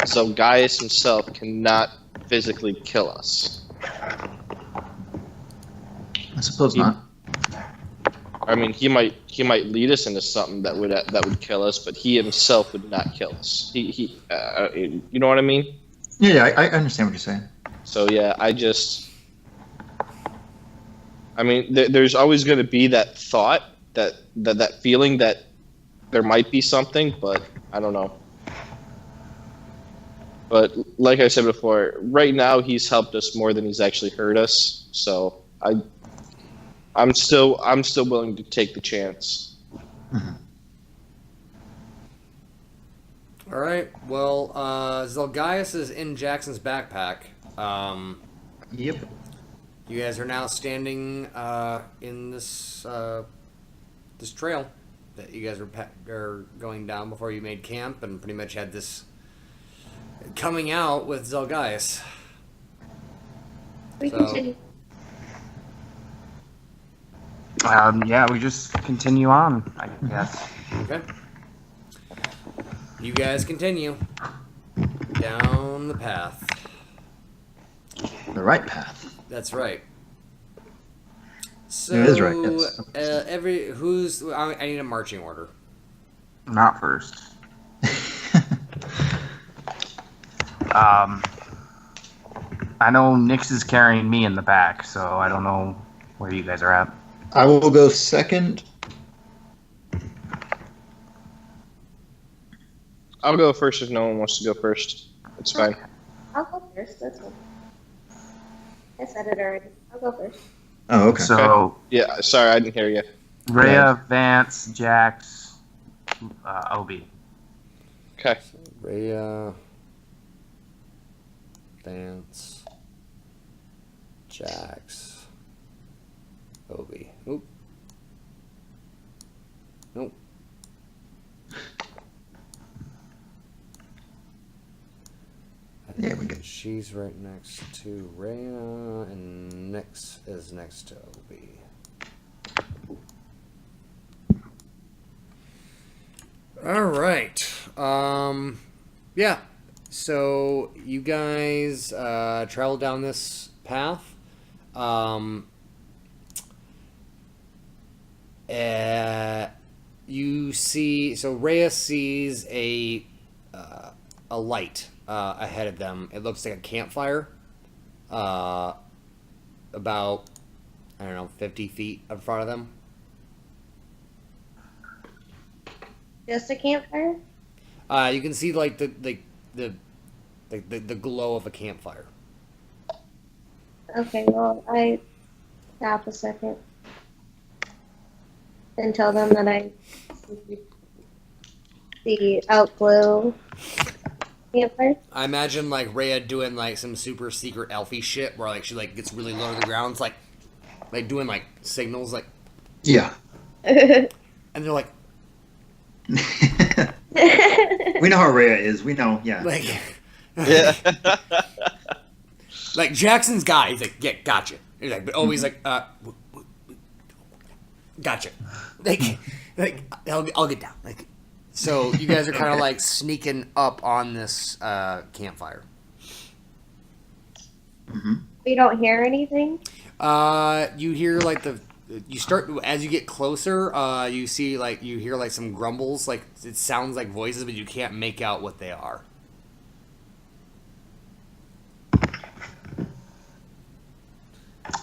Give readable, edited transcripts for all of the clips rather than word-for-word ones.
Zelgaius himself cannot physically kill us. I suppose not. I mean, he might lead us into something that would kill us, but he himself would not kill us. You know what I mean? Yeah, I understand what you're saying. So yeah, I mean, there's always going to be that thought, that feeling that there might be something, but I don't know. But like I said before, right now he's helped us more than he's actually hurt us. So I'm still willing to take the chance. Mm-hmm. All right. Well, Zelgaius is in Jackson's backpack. Yep. You guys are now standing in this this trail that you guys are going down before you made camp, and pretty much had this coming out with Zelgaius. We continue. Yeah, we just continue on, I guess. Okay. You guys continue down the path. The right path. That's right. So, It is right, yes. I need a marching order. Not first. I know Nyx is carrying me in the back, so I don't know where you guys are at. I will go second. I'll go first if no one wants to go first. It's fine. I'll go first. That's fine. I said it already. I'll go first. Oh, okay. So, Yeah, sorry, I didn't hear you. Rhea, Vance, Jax, Obi. Okay. Rhea, Vance, Jax, Obi. Oop. Nope. Yeah, we go. She's right next to Rhea, and Nyx is next to Obi. All right. Yeah. So you guys travel down this path. You see. So Rhea sees a light ahead of them. It looks like a campfire. About, I don't know, 50 feet in front of them. Just a campfire? You can see like the glow of a campfire. Okay, well, I stop a second and tell them that I see the outglow campfire. I imagine like Rhea doing like some super secret elfy shit where like she like gets really low to the ground, it's like doing like signals like, Yeah. and they're like We know how Rhea is. We know, yeah. like Yeah. like Jackson's guy. He's like, yeah, gotcha. He's like, but always like, gotcha. Like I'll get down. Like, so you guys are kind of like sneaking up on this campfire. Mm-hmm. We don't hear anything? You hear like you start as you get closer. You hear like some grumbles. Like it sounds like voices, but you can't make out what they are.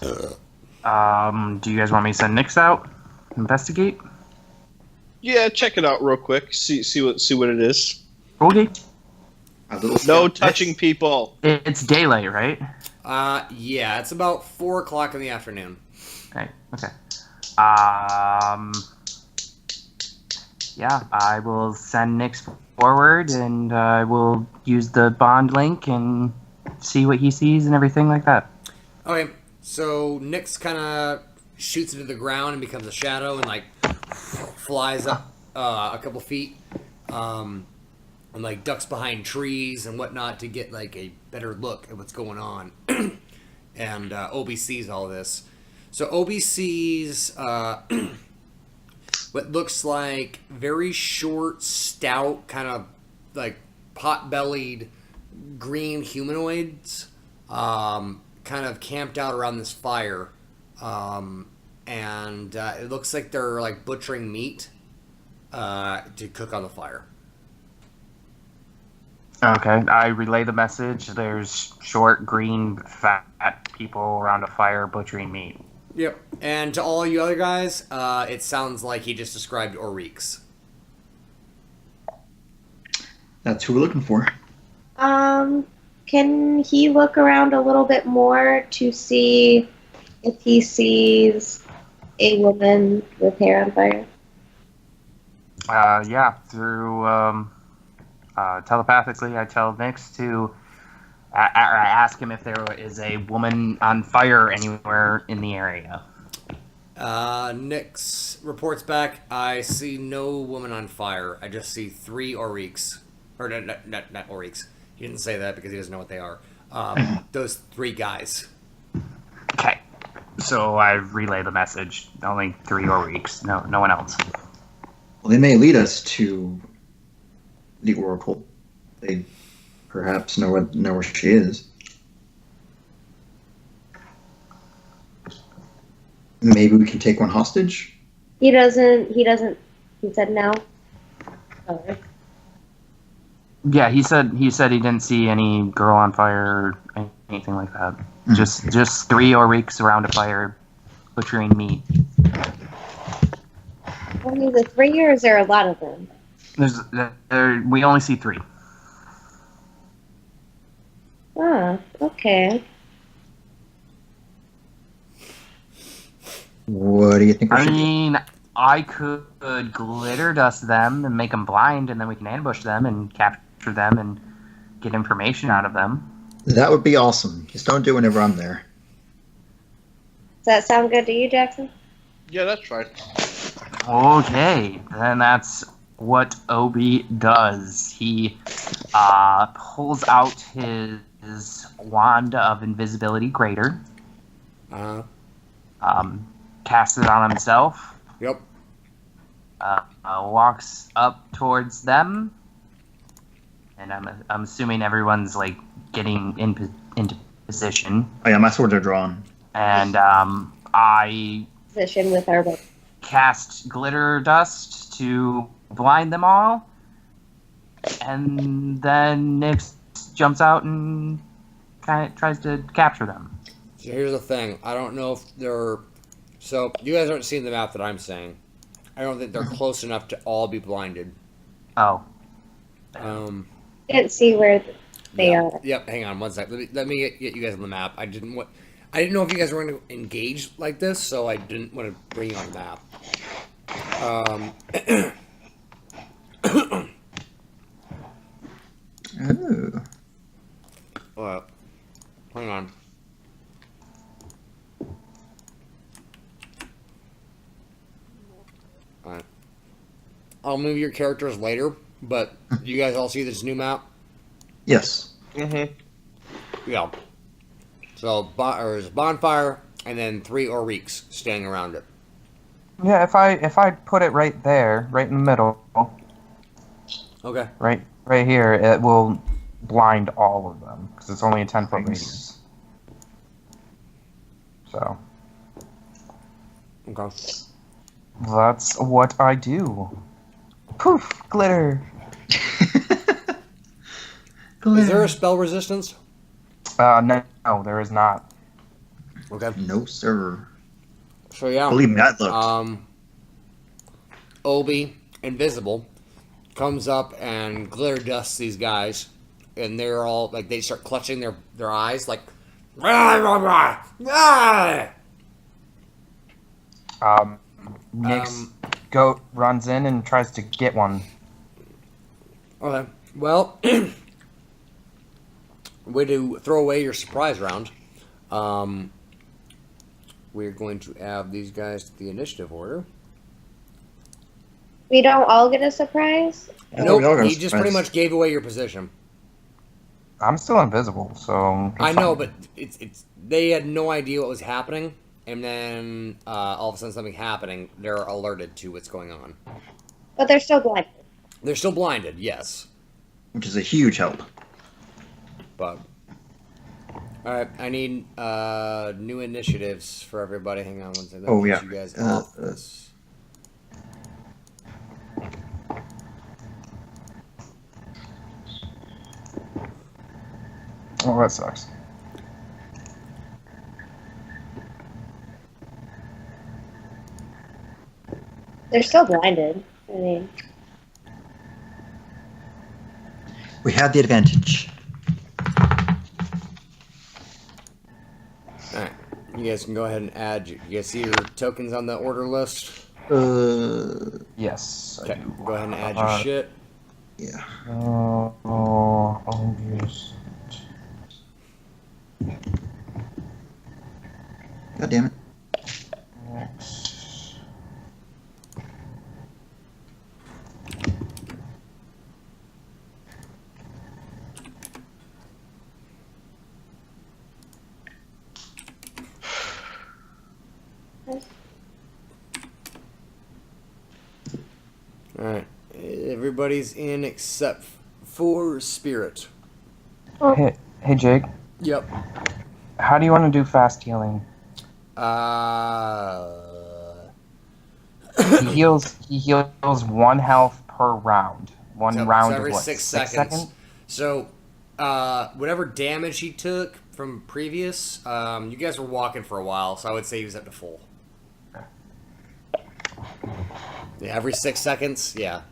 Do you guys want me to send Nyx out? Investigate? Yeah, check it out real quick. See what it is. Okay. No touching people. It's daylight, right? Yeah, it's about 4:00 in the afternoon. Okay. Yeah, I will send Nyx forward, and I will use the bond link and see what he sees and everything like that. Okay, so Nyx kind of shoots into the ground and becomes a shadow and like flies up a couple feet, and like ducks behind trees and whatnot to get like a better look at what's going on. And Obi sees all this. So Obi sees what looks like very short, stout, kind of like pot-bellied green humanoids kind of camped out around this fire. And it looks like they're like butchering meat to cook on the fire. Okay, I relay the message. There's short, green, fat people around a fire butchering meat. Yep. And to all you other guys, it sounds like he just described Oryx. That's who we're looking for. Can he look around a little bit more to see if he sees a woman with hair on fire? Yeah, through telepathically, I tell Nix to I ask him if there is a woman on fire anywhere in the area. Nix reports back, I see no woman on fire. I just see 3 Oryx. Or not Oryx. He didn't say that because he doesn't know what they are. Those 3 guys. Okay, so I relay the message. Only 3 Oryx, no one else. Well, they may lead us to the Oracle. They perhaps know where she is. Maybe we can take one hostage? He doesn't, he said no. Oh. Yeah, he said he didn't see any girl on fire or anything like that. Just 3 Oryx around a fire butchering meat. Only the 3, or is there a lot of them? We only see 3. Ah, okay. What do you think we I should do? mean, I could glitter dust them and make them blind, and then we can ambush them and capture them and get information out of them. That would be awesome. Just don't do it whenever I'm there. Does that sound good to you, Jackson? Yeah, that's fine. Okay, then that's what Obi does. He pulls out his wand of invisibility greater, casts it on himself, Yep. walks up towards them, and I'm assuming everyone's like getting into position, Oh yeah, my swords are drawn. and I Position with our weapon. cast glitter dust to blind them all, and then Nix jumps out and kind of tries to capture them. So here's the thing. I don't know if they're... So, you guys aren't seeing the map that I'm saying. I don't think they're close enough to all be blinded. Oh, Can't see where they yeah. are. Yep, hang on one sec. Let me get you guys on the map. I didn't know if you guys were going to engage like this, so I didn't want to bring you on the map. Oh. Hang on. Alright. I'll move your characters later, but you guys all see this new map? Yes. Mm-hmm. Yeah. So, there's a bonfire, and then 3 Oryx standing around it. yeah. If I put it right there, right in the middle, Okay. right here, it will blind all of them because it's only a 10-foot radius. So Okay. that's what I do. Poof! Glitter. Is there a spell resistance? No, there is not. Okay. No, sir. So, yeah. Believe me, I looked. Obi, invisible, comes up and glitter dusts these guys, and they're all like they start clutching their eyes like. Nix goat runs in and tries to get one. Okay. Well, way to throw away your surprise round. We're going to add these guys to the initiative order. We don't all get a surprise? I know we all Nope, got a he just surprise. pretty much gave away your position. I'm still invisible, so I know, but it's they had no idea what was happening, and then all of a sudden something happening. They're alerted to what's going on. But they're still blind. They're still blinded, yes. Which is a huge help. But all right, I need new initiatives for everybody. Hang on one second. Oh, yeah. You guys Uh, off this. Oh, that sucks. They're still blinded. I mean, We have the advantage. All right, you guys can go ahead and add. You guys see your tokens on the order list? Yes. Okay, I do. go ahead and add your shit. Yeah. I'll use. God damn it. Next. All right, everybody's in except for Spirit. Hey, Jake. Yep. How do you want to do fast healing? He heals 1 health per round. One So round every of what? 6 seconds. So, whatever damage he took from previous, you guys were walking for a while, so I would say he was up to full. Yeah, every 6 seconds. Yeah,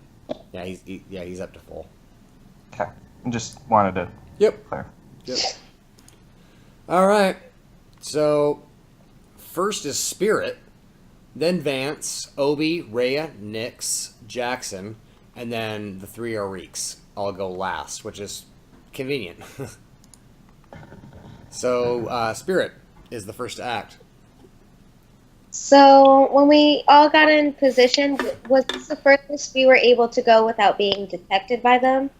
he's up to full. Okay. Just wanted to Yep. clear. Yep. All right. So, first is Spirit, then Vance, Obi, Rhea, Nyx, Jackson, and then the 3 Ariks all go last, which is convenient. So, Spirit is the first to act. so when we all got in position, was this the furthest we were able to go without being detected by them?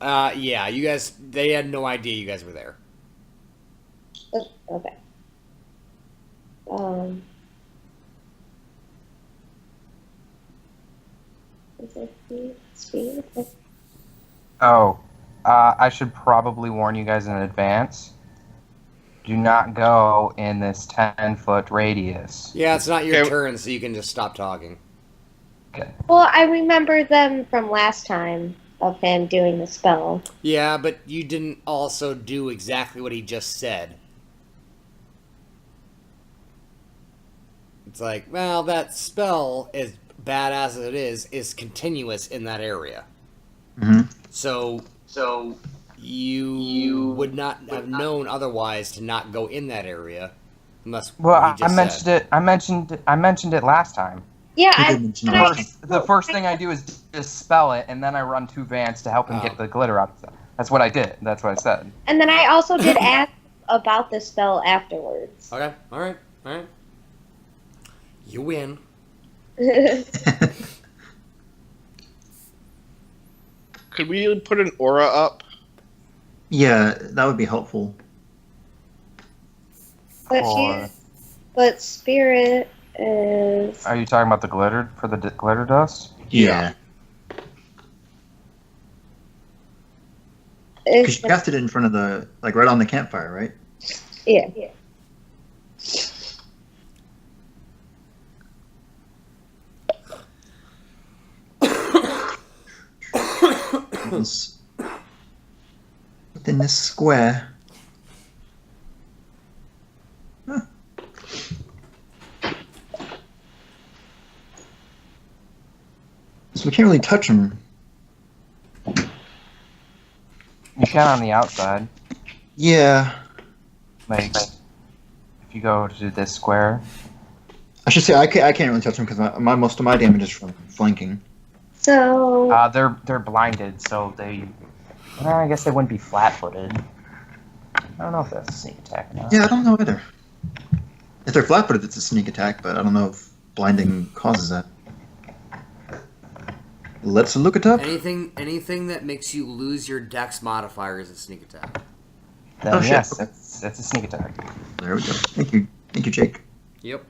Yeah, you guys, they had no idea you guys were there. Okay. Is it speed? Oh, I should probably warn you guys in advance. Do not go in this 10-foot radius. Yeah, it's not your Okay. turn, so you can just stop talking. Okay. Well, I remember them from last time of him doing the spell. Yeah, but you didn't also do exactly what he just said. It's like, well, that spell, as badass as it is continuous in that area. Mm-hmm. So you would not have known otherwise to not go in that area, unless Well, what he I just mentioned said. it. I mentioned it last time. Yeah, He I, did mention and that. I- The first thing I do is just spell it, and then I run to Vance to help him Oh. get the glitter out of stuff. That's what I did. That's what I said. and then I also did ask about the spell afterwards. Okay, all right. You win. Could we put an aura up? Yeah, that would be helpful. Or- But Spirit is. Are you talking about the glitter for the glitter dust? Yeah. Because is you cast it in front of the, like, right on the campfire, right? yeah. It's within this square. Huh. So we can't really touch them. You can on the outside. Yeah. Like, if you go to this square. I should say I can't really touch them because most of my damage is from flanking. So They're blinded, so they. Well, I guess they wouldn't be flat-footed. I don't know if that's a sneak attack or not. Yeah, I don't know either. If they're flat-footed, it's a sneak attack, but I don't know if blinding causes that. Let's look it up. Anything that makes you lose your dex modifier is a sneak attack. Then Oh, shit. yes, that's a sneak attack. There we go. Thank you, Jake. Yep.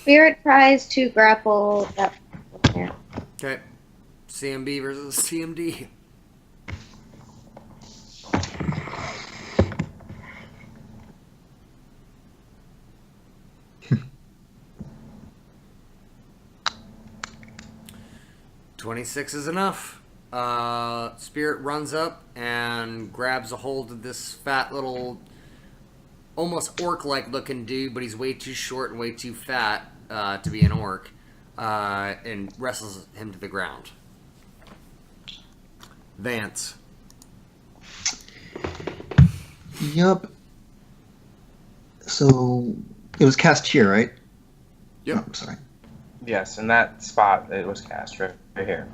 Spirit tries to grapple that. Yeah. Okay. CMB versus CMD. $26 is enough. Spirit runs up and grabs a hold of this fat little, almost orc-like looking dude, but he's way too short and way too fat to be an orc, and wrestles him to the ground. Vance. Yup. So it was cast here, right? Yep. Oh, I'm sorry. Yes, in that spot it was cast right here.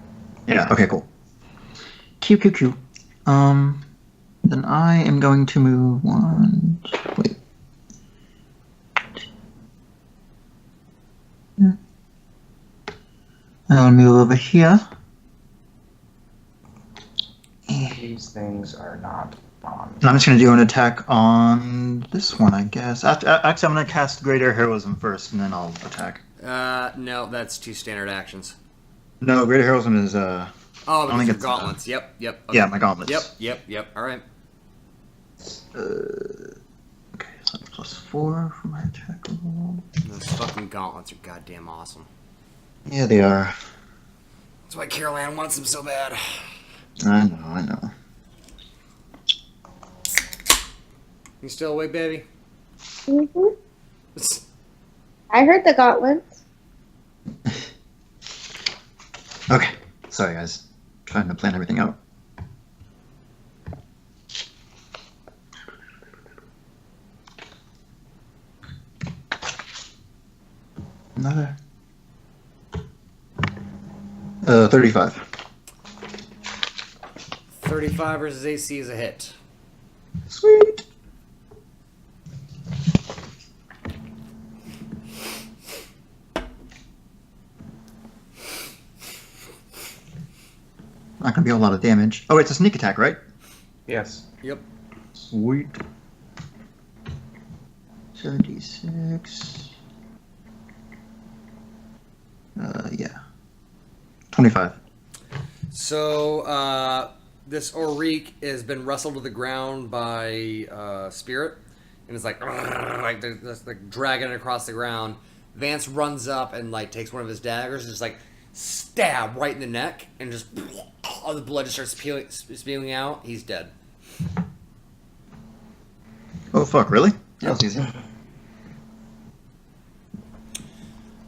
Yeah. Okay. Cool. Q. Then I am going to move one. Wait. I'll move over here. These things are not on. And I'm just going to do an attack on this one, I guess. Actually, I'm going to cast Greater Heroism first, and then I'll attack. No, that's 2 standard actions. No, Greater Heroism is Oh, I because think your it's, gauntlets. Yep. Okay. yeah, my gauntlets. Yep. All right. Okay, so that's +4 for my attack roll. Those fucking gauntlets are goddamn awesome. Yeah, they are. That's why Carol Ann wants them so bad. I know. You still awake, baby? Mm-hmm. I heard the gauntlets. Okay, sorry guys. Trying to plan everything out. Another. 35. 35 versus AC is a hit. Sweet. Not gonna be a lot of damage. Oh, it's a sneak attack, right? Yes. Yep. Sweet. 76. Yeah. 25. So, this Oriq has been wrestled to the ground by Spirit, and it's like they're just like dragging it across the ground. Vance runs up and like takes one of his daggers and just like stab right in the neck, and just all the blood just starts spewing out. He's dead. Oh fuck! Really? That was easy.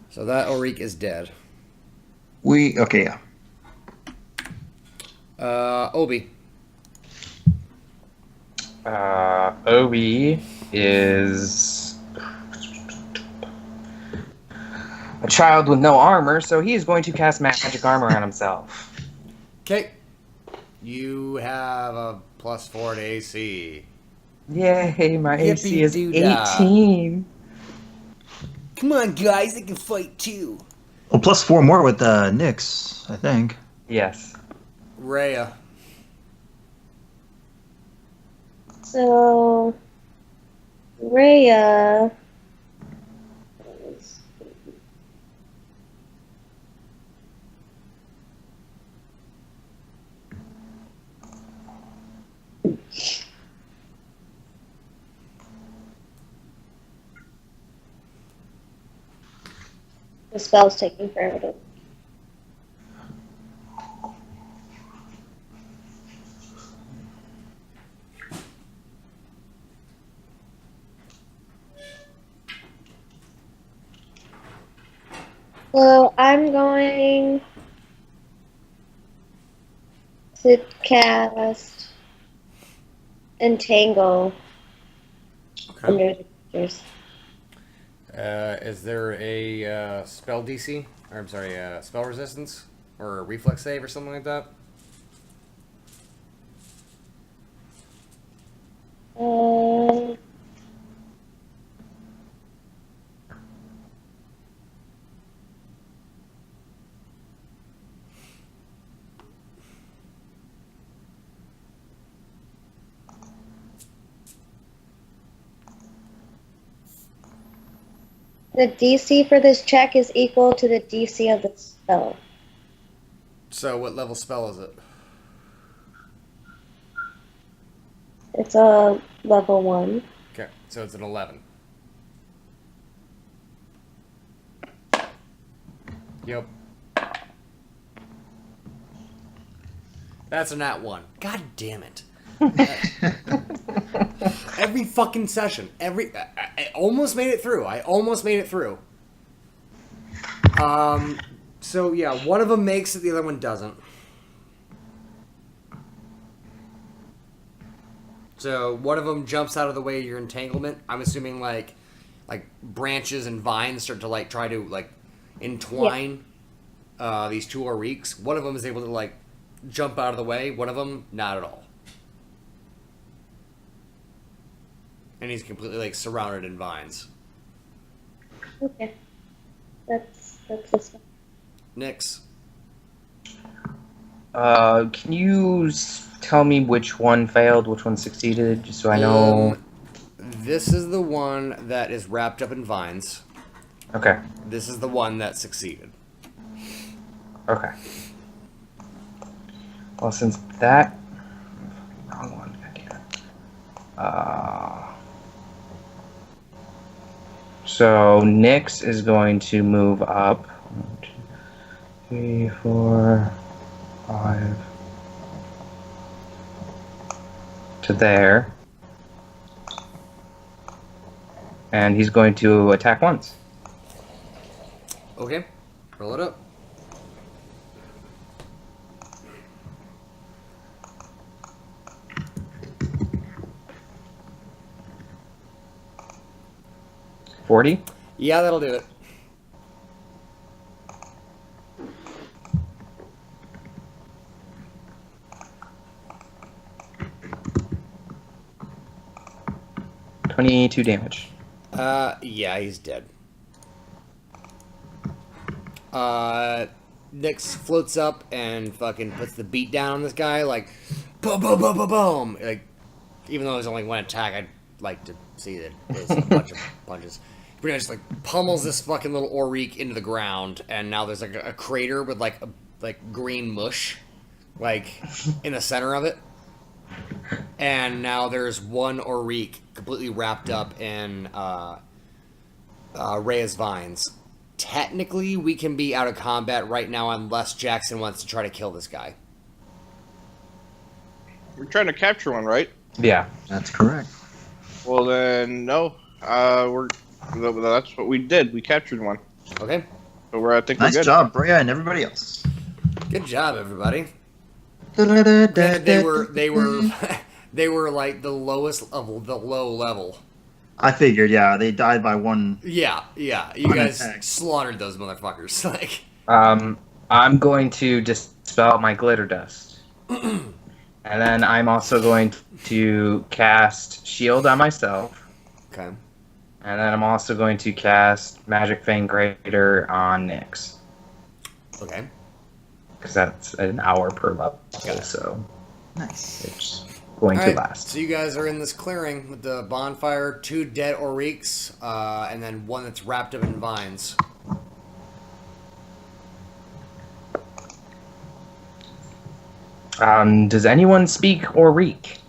So that Oriq is dead. Okay, yeah. Obi. Obi is a child with no armor, so he is going to cast magic armor on himself. Okay. You have a +4 to AC. Yay, my AC is Yippee-doo-dah. 18. Come on, guys, they can fight too. Well, +4 more with Nyx, I think. Yes. Rhea. So, Rhea. The spell's taking forever to. So I'm going to cast Entangle under the creatures. Is there a spell DC? Or I'm sorry, spell resistance? Or a reflex save or something like that? The DC for this check is equal to the DC of the spell. So, what level spell is it? It's a level 1. Okay, so it's an 11. Yep. That's a nat 1. God damn it. Every fucking session. I almost made it through. So yeah, one of them makes it, the other one doesn't. So one of them jumps out of the way of your entanglement. I'm assuming like branches and vines start to like try to like entwine these two Oriks. One of them is able to like jump out of the way. One of them not at all. And he's completely like surrounded in vines. Okay. That's this one. Nyx. Can you tell me which one failed, which one succeeded, just so I know? This is the one that is wrapped up in vines. Okay. This is the one that succeeded. Okay. Well, since that... Wrong one. So, Nyx is going to move up. 1, 2, 3, 4, 5... to there. And he's going to attack once. Okay. Roll it up. $40. Yeah, that'll do it. $22 damage. Yeah, he's dead. Nyx floats up and fucking puts the beat down on this guy, like, boom, boom, boom, boom, boom. Like, even though there's only one attack, I'd like to see that there's a bunch of punches. He pretty much just, like, pummels this fucking little Orik into the ground, and now there's, like, a crater with, like, green mush, like, in the center of it. And now there's one Orik completely wrapped up in Rhea's vines. Technically, we can be out of combat right now unless Jackson wants to try to kill this guy. We're trying to capture one, right? Yeah. That's correct. Well then, no. That's what we did. We captured one. Okay? So I think Nice we're good. job, Brea, and everybody else. Good job, everybody. They They were like the lowest of the low level. I figured, yeah, they died by one. Yeah. You One guys attack. slaughtered those motherfuckers. Like, I'm going to dispel my glitter dust. And then I'm also going to cast Shield on myself. okay. And then I'm also going to cast Magic Fang Greater on Nyx. Okay. Because that's an hour per level, Got it. so Nice. it's going to Alright, last. so you guys are in this clearing with the bonfire, 2 dead Oriks, and then one that's wrapped up in vines. Does anyone speak Orik?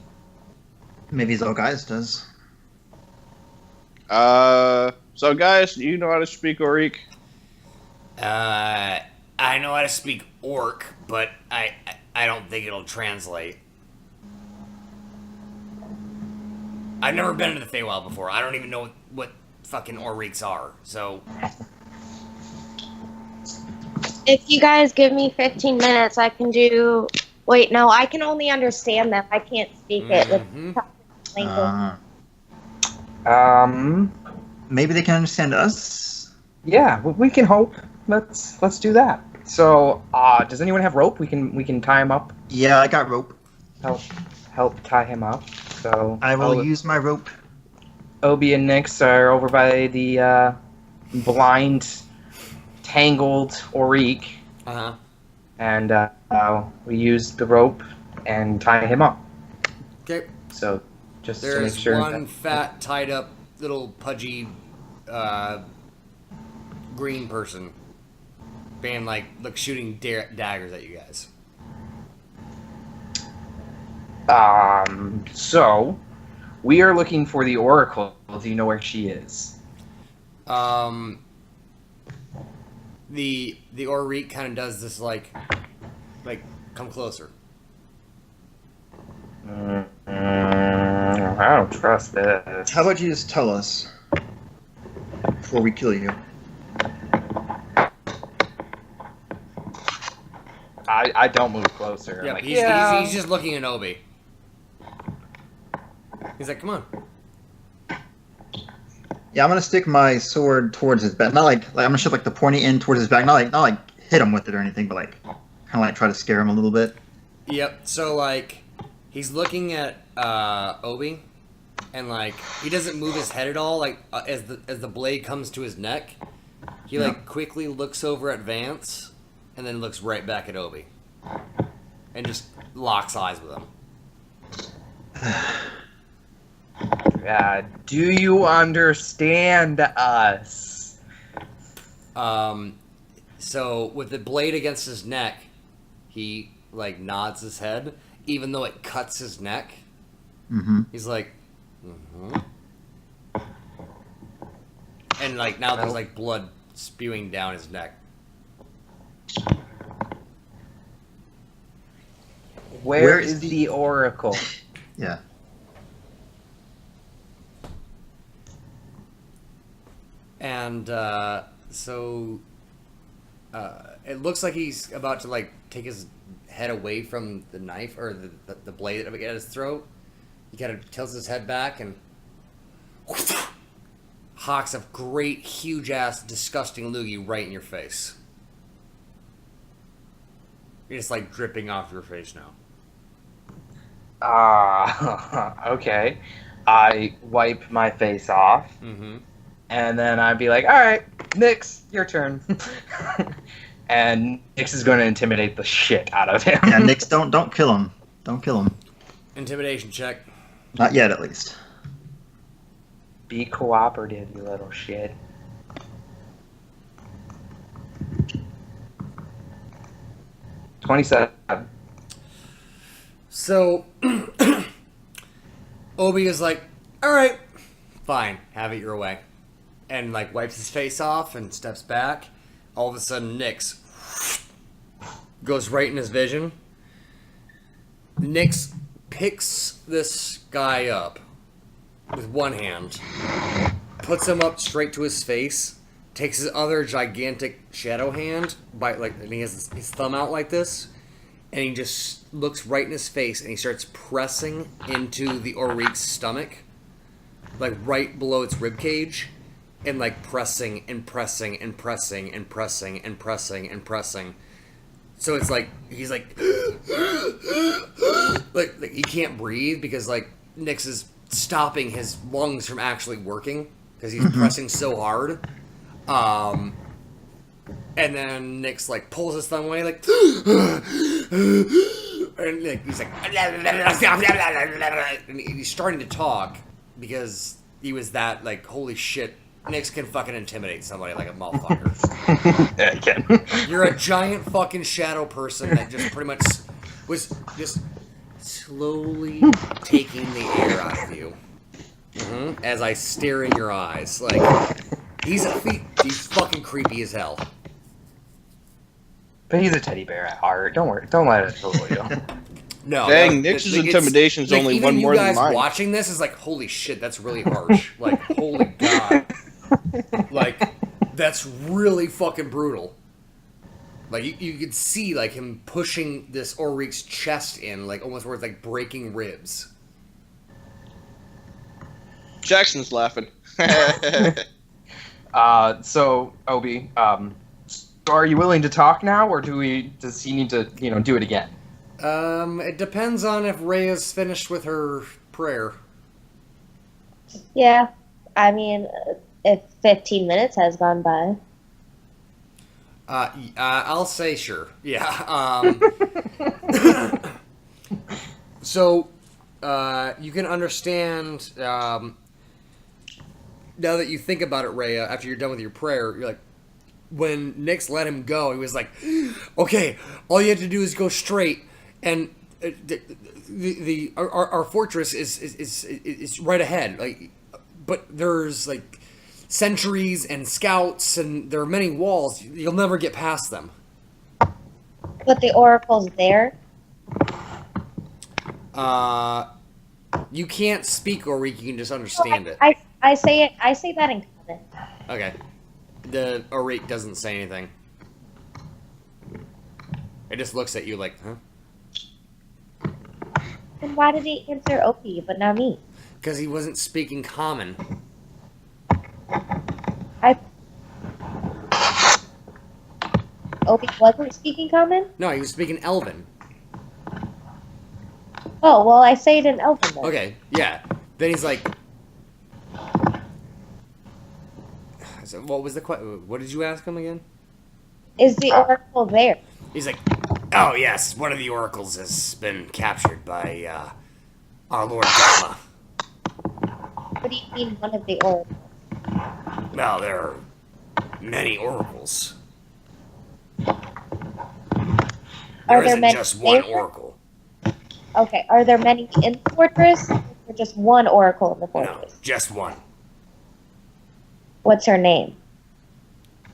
Maybe Zolgaius does. So guys, do you know how to speak Orik? I know how to speak Orc, but I don't think it'll translate. I've never been to the Feywild before. I don't even know what fucking Oriks are, so... If you guys give me 15 minutes, I can do... Wait, no, I can only understand them. I can't speak it with language. Maybe they can understand us. Yeah, we can hope. Let's do that. So, does anyone have rope? We can tie him up. Yeah, I got rope. Help tie him up. So I will use my rope. Obi and Nyx are over by the blind, tangled Orik, Uh-huh. and we use the rope and tie him up. Okay. So just to make There's sure. one fat, tied up, little pudgy, green person being like shooting daggers at you guys. So we are looking for the Oracle. Do you know where she is? The Oriq kind of does this like come closer. I don't trust this. How about you just tell us before we kill you? I don't move closer. I'm Yep, like, he's just looking at Obi. He's like, come on. Yeah, I'm gonna stick my sword towards his back. Not like I'm gonna shove like the pointy end towards his back. Not like hit him with it or anything, but like kind of like try to scare him a little bit. Yep. So like, he's looking at Obi, and like he doesn't move his head at all. Like as the blade comes to his neck, he like quickly looks over at Vance, and then looks right back at Obi, and just locks eyes with him. Do you understand us? So with the blade against his neck, he like nods his head, even though it cuts his neck. Mm-hmm. He's like, and like now there's like blood spewing down his neck. Where is the Oracle? Yeah. And so it looks like he's about to like take his head away from the knife or the blade at his throat. He kind of tilts his head back and hawks a great, huge ass, disgusting loogie right in your face. You're just like dripping off your face now. Okay. I wipe my face off. Mm-hmm. And then I'd be like, all right, Nyx, your turn. And Nyx is going to intimidate the shit out of him. Yeah, Nyx, don't kill him. Don't kill him. Intimidation check. Not yet, at least. Be cooperative, you little shit. $27. So Obi is like, all right, fine, have it your way. And like wipes his face off and steps back. All of a sudden, Nyx goes right in his vision. Nyx picks this guy up with one hand, puts him up straight to his face, takes his other gigantic shadow hand, and he has his thumb out like this, and he just looks right in his face, and he starts pressing into the Oriq's stomach, like right below its rib cage. And like pressing and pressing and pressing and pressing and pressing and pressing. So it's like he's like he can't breathe because like Nyx is stopping his lungs from actually working because he's pressing so hard. And then Nyx like pulls his thumb away like and like, he's like and he's starting to talk because he was that like holy shit. Nyx can fucking intimidate somebody like a motherfucker. Yeah, I can. You're a giant fucking shadow person that just pretty much was just slowly taking the air out of you. As I stare in your eyes. Like, he's fucking creepy as hell. But he's a teddy bear at heart. Don't worry. Don't let it fool you. No. Dang, no, Nyx's like, intimidation's like, only even one more you than guys mine. watching this is like, holy shit, that's really harsh. Like, holy god. Like, that's really fucking brutal. Like, you could see, like, him pushing this Oriq's chest in, like, almost where it's, like, breaking ribs. Jackson's laughing. So, Obi, are you willing to talk now, or does he need to, do it again? It depends on if Rhea's finished with her prayer. Yeah, I mean, if 15 minutes has gone by. I'll say sure. Yeah. So, you can understand, now that you think about it, Rhea, after you're done with your prayer, you're like, when Nyx let him go, he was like, "Okay, all you have to do is go straight, and our fortress is right ahead. Like, but there's like sentries and scouts, and there are many walls. You'll never get past them." But the oracle's there. You can't speak Oric, you can just understand it. I say that in common. Okay. The Oric doesn't say anything. It just looks at you like, huh? Then why did he answer Opie but not me? Because he wasn't speaking common. Opie wasn't speaking common? No, he was speaking Elven. Oh, well, I say it in Elven then. Okay, yeah. Then he's like... So what was the question? What did you ask him again? Is the oracle there? He's like, oh yes, one of the oracles has been captured by our Lord Dharma. What do you mean one of the oracles? Well, there are many oracles. Are There isn't many just one there? oracle. Okay, are there many in the fortress? Or just one oracle in the No, fortress? just one. What's her name?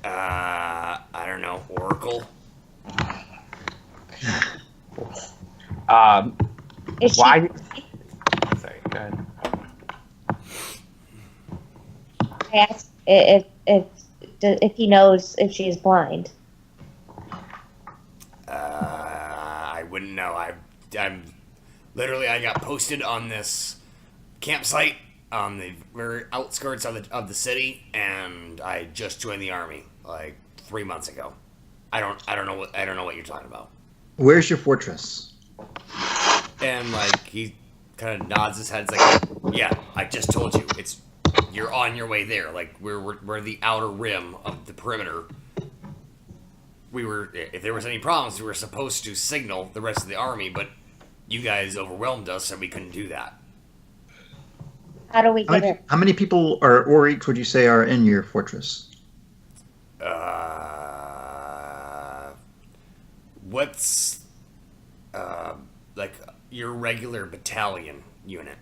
I don't know, oracle? Is she... Why? Sorry, go ahead. I asked if he knows if she's blind. I wouldn't know. I'm literally, I got posted on this campsite on the very outskirts of the city, and I just joined the army like 3 months ago. I don't know what you're talking about. Where's your fortress? And like he kind of nods his head, it's like, yeah, I just told you, you're on your way there. Like we're the outer rim of the perimeter. If there was any problems, we were supposed to signal the rest of the army, but you guys overwhelmed us and we couldn't do that. How do we get in? How many people or Oriks would you say are in your fortress? What's like your regular battalion unit?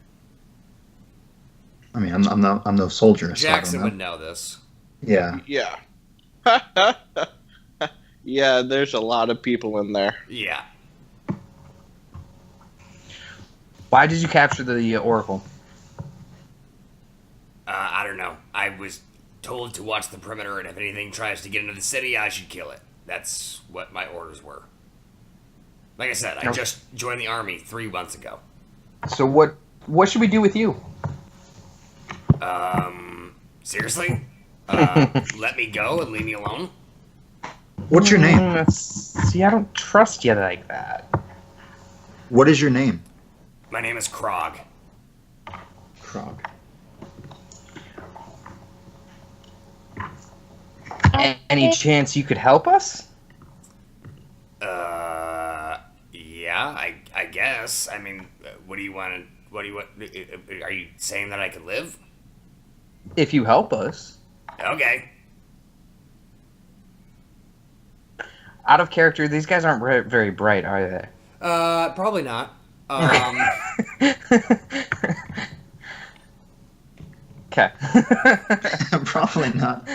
I mean, I'm no soldier. So Jackson I would don't know. know this. Yeah. Yeah. Yeah, there's a lot of people in there. Yeah. Why did you capture the oracle? I don't know. I was told to watch the perimeter, and if anything tries to get into the city, I should kill it. That's what my orders were. Like I said, I just joined the army 3 months ago. So what should we do with you? Seriously? Let me go and leave me alone? What's your name? See, I don't trust you like that. What is your name? My name is Krog. Krog. Any chance you could help us? Yeah, I guess. I mean, what do you want? Are you saying that I could live? If you help us. Okay. Out of character, these guys aren't very bright, are they? Probably not. Okay. Probably not.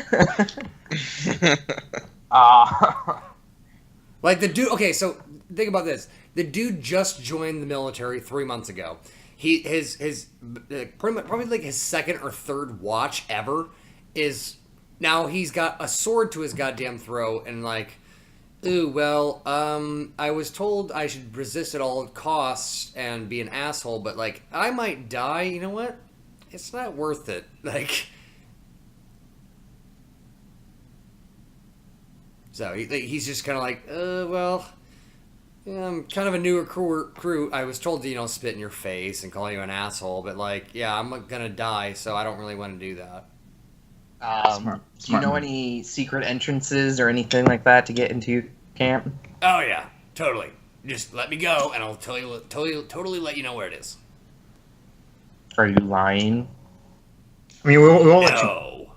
Like the dude. Okay, so think about this. The dude just joined the military 3 months ago. His probably like his second or third watch ever is now he's got a sword to his goddamn throat and like, ooh, well, I was told I should resist at all costs and be an asshole, but like I might die. You know what? It's not worth it. Like. So he's just kind of like, well, yeah, I'm kind of a newer crew. I was told to, spit in your face and call you an asshole, but like, yeah, I'm gonna die, so I don't really want to do that. Smart Do you know move. any secret entrances or anything like that to get into camp? Oh yeah, totally. Just let me go, and I'll totally let you know where it is. Are you lying? I mean, we won't let you. No.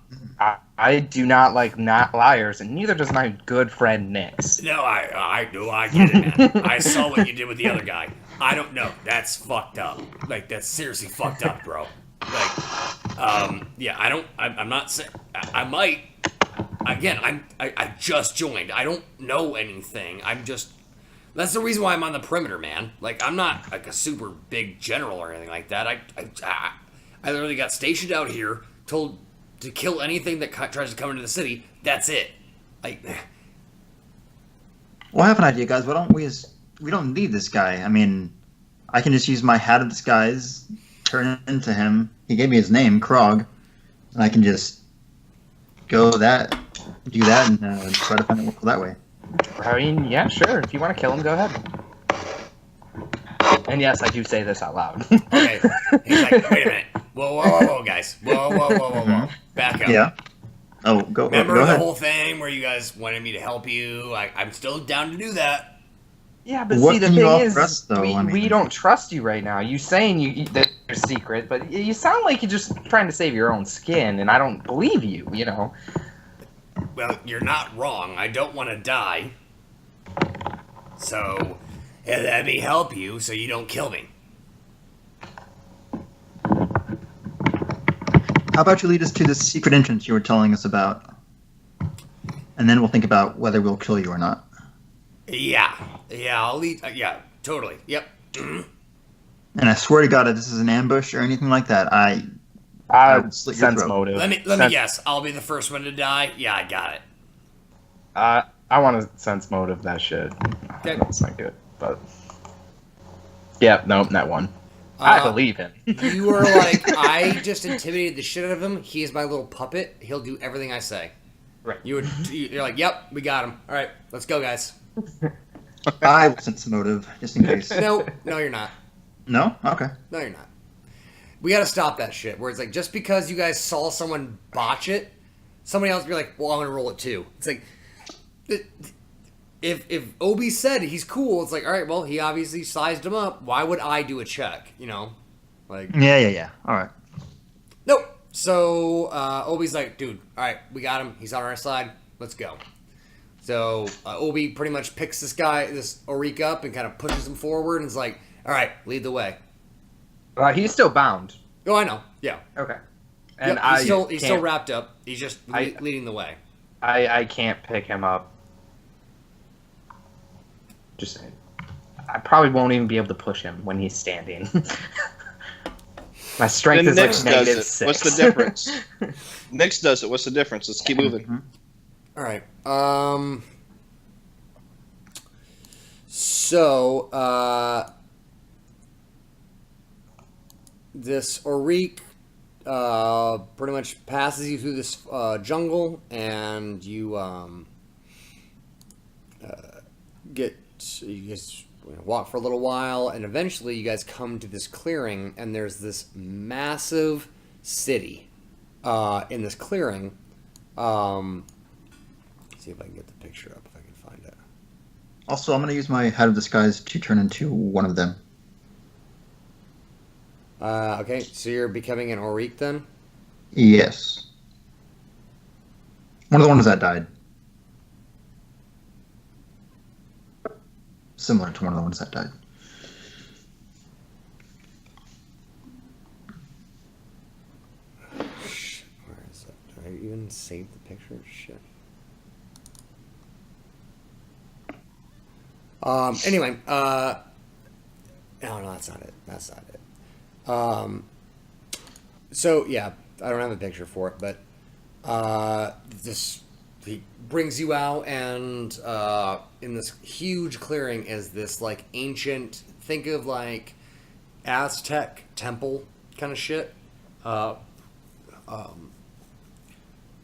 I do not like not liars, and neither does my good friend Nix. No, I get it, man. I saw what you did with the other guy. I don't know. That's fucked up. Like, that's seriously fucked up, bro. Like, yeah, I'm not saying, I might, again, I just joined. I don't know anything. That's the reason why I'm on the perimeter, man. Like, I'm not, like, a super big general or anything like that. I literally got stationed out here, told to kill anything that tries to come into the city. That's it. Like, Well, I have an idea, guys. Why don't we don't need this guy. I mean, I can just use my hat of disguise, turn into him. He gave me his name, Krog, and I can just do that, and try to find it that way. I mean, yeah, sure. If you want to kill him, go ahead. And yes, I do say this out loud. okay. He's like, wait a minute. Whoa, guys. Whoa. Back up. Yeah. Oh, go Remember go the ahead. whole thing where you guys wanted me to help you? I'm still down to do that. Yeah, but What see, the can you thing offer is, us, though? we, I mean- we don't trust you right now. You saying that you're secret, but you sound like you're just trying to save your own skin, and I don't believe you. You know. Well, you're not wrong. I don't want to die. So, let me help you so you don't kill me. How about you lead us to this secret entrance you were telling us about, and then we'll think about whether we'll kill you or not. Yeah, I'll lead. Yeah, totally. Yep. And I swear to God, if this is an ambush or anything like that, I would slit your Sense throat. motive. Let me Sense- guess. I'll be the first one to die. Yeah, I got it. I want to sense motive that shit. Okay. That's not good, but yeah, nope, not one. I believe him. You are like, I just intimidated the shit out of him. He is my little puppet. He'll do everything I say. Right. You're like, yep, we got him. All right, let's go, guys. I will sense motive, just in case. No, you're not. No? Okay. No, you're not. We got to stop that shit. Where it's like, just because you guys saw someone botch it, somebody else be like, well, I'm gonna roll it too. It's like, if Obi said he's cool, it's like, all right, well, he obviously sized him up. Why would I do a check? You know, like, Yeah. All right. nope. So Obi's like, dude, all right, we got him. He's on our side. Let's go. So Obi pretty much picks this Orik up and kind of pushes him forward and is like, all right, lead the way. He's still bound. Oh, I know. Yeah. Okay. And Yep, he's still wrapped up. He's just leading the way. I can't pick him up. Just saying. I probably won't even be able to push him when he's standing. My strength Then is Nyx like does negative it. 6. What's the difference? Nyx does it. What's the difference? Let's keep moving. All right. So this Orik pretty much passes you through this jungle, and you you guys walk for a little while, and eventually you guys come to this clearing, and there's this massive city in this clearing. See if I can get the picture up, if I can find it. Also, I'm going to use my hat of disguise to turn into one of them. Okay, so you're becoming an Orik then? Yes. One of the ones that died. Similar to one of the ones that died. Where is it? Did I even save the picture? Shit. Anyway, no, that's not it. That's not it. So yeah, I don't have a picture for it, but he brings you out, and in this huge clearing is this like ancient, think of like Aztec temple kind of shit,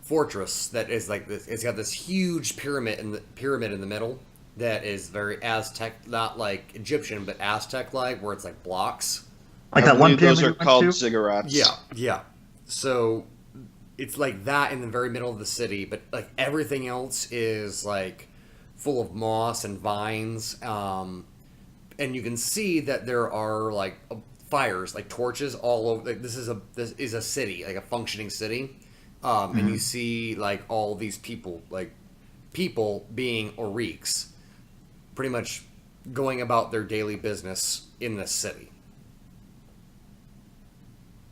fortress that is like this. It's got this huge pyramid in the middle that is very Aztec, not like Egyptian, but Aztec-like, where it's like blocks. Like I that one believe pyramid those we are went called to? ziggurats. Yeah. So it's like that in the very middle of the city, but like everything else is like full of moss and vines. And you can see that there are like fires, like torches all over. Like this is a city, like a functioning city, And you see like all these people, like people being Oriks, pretty much going about their daily business in this city.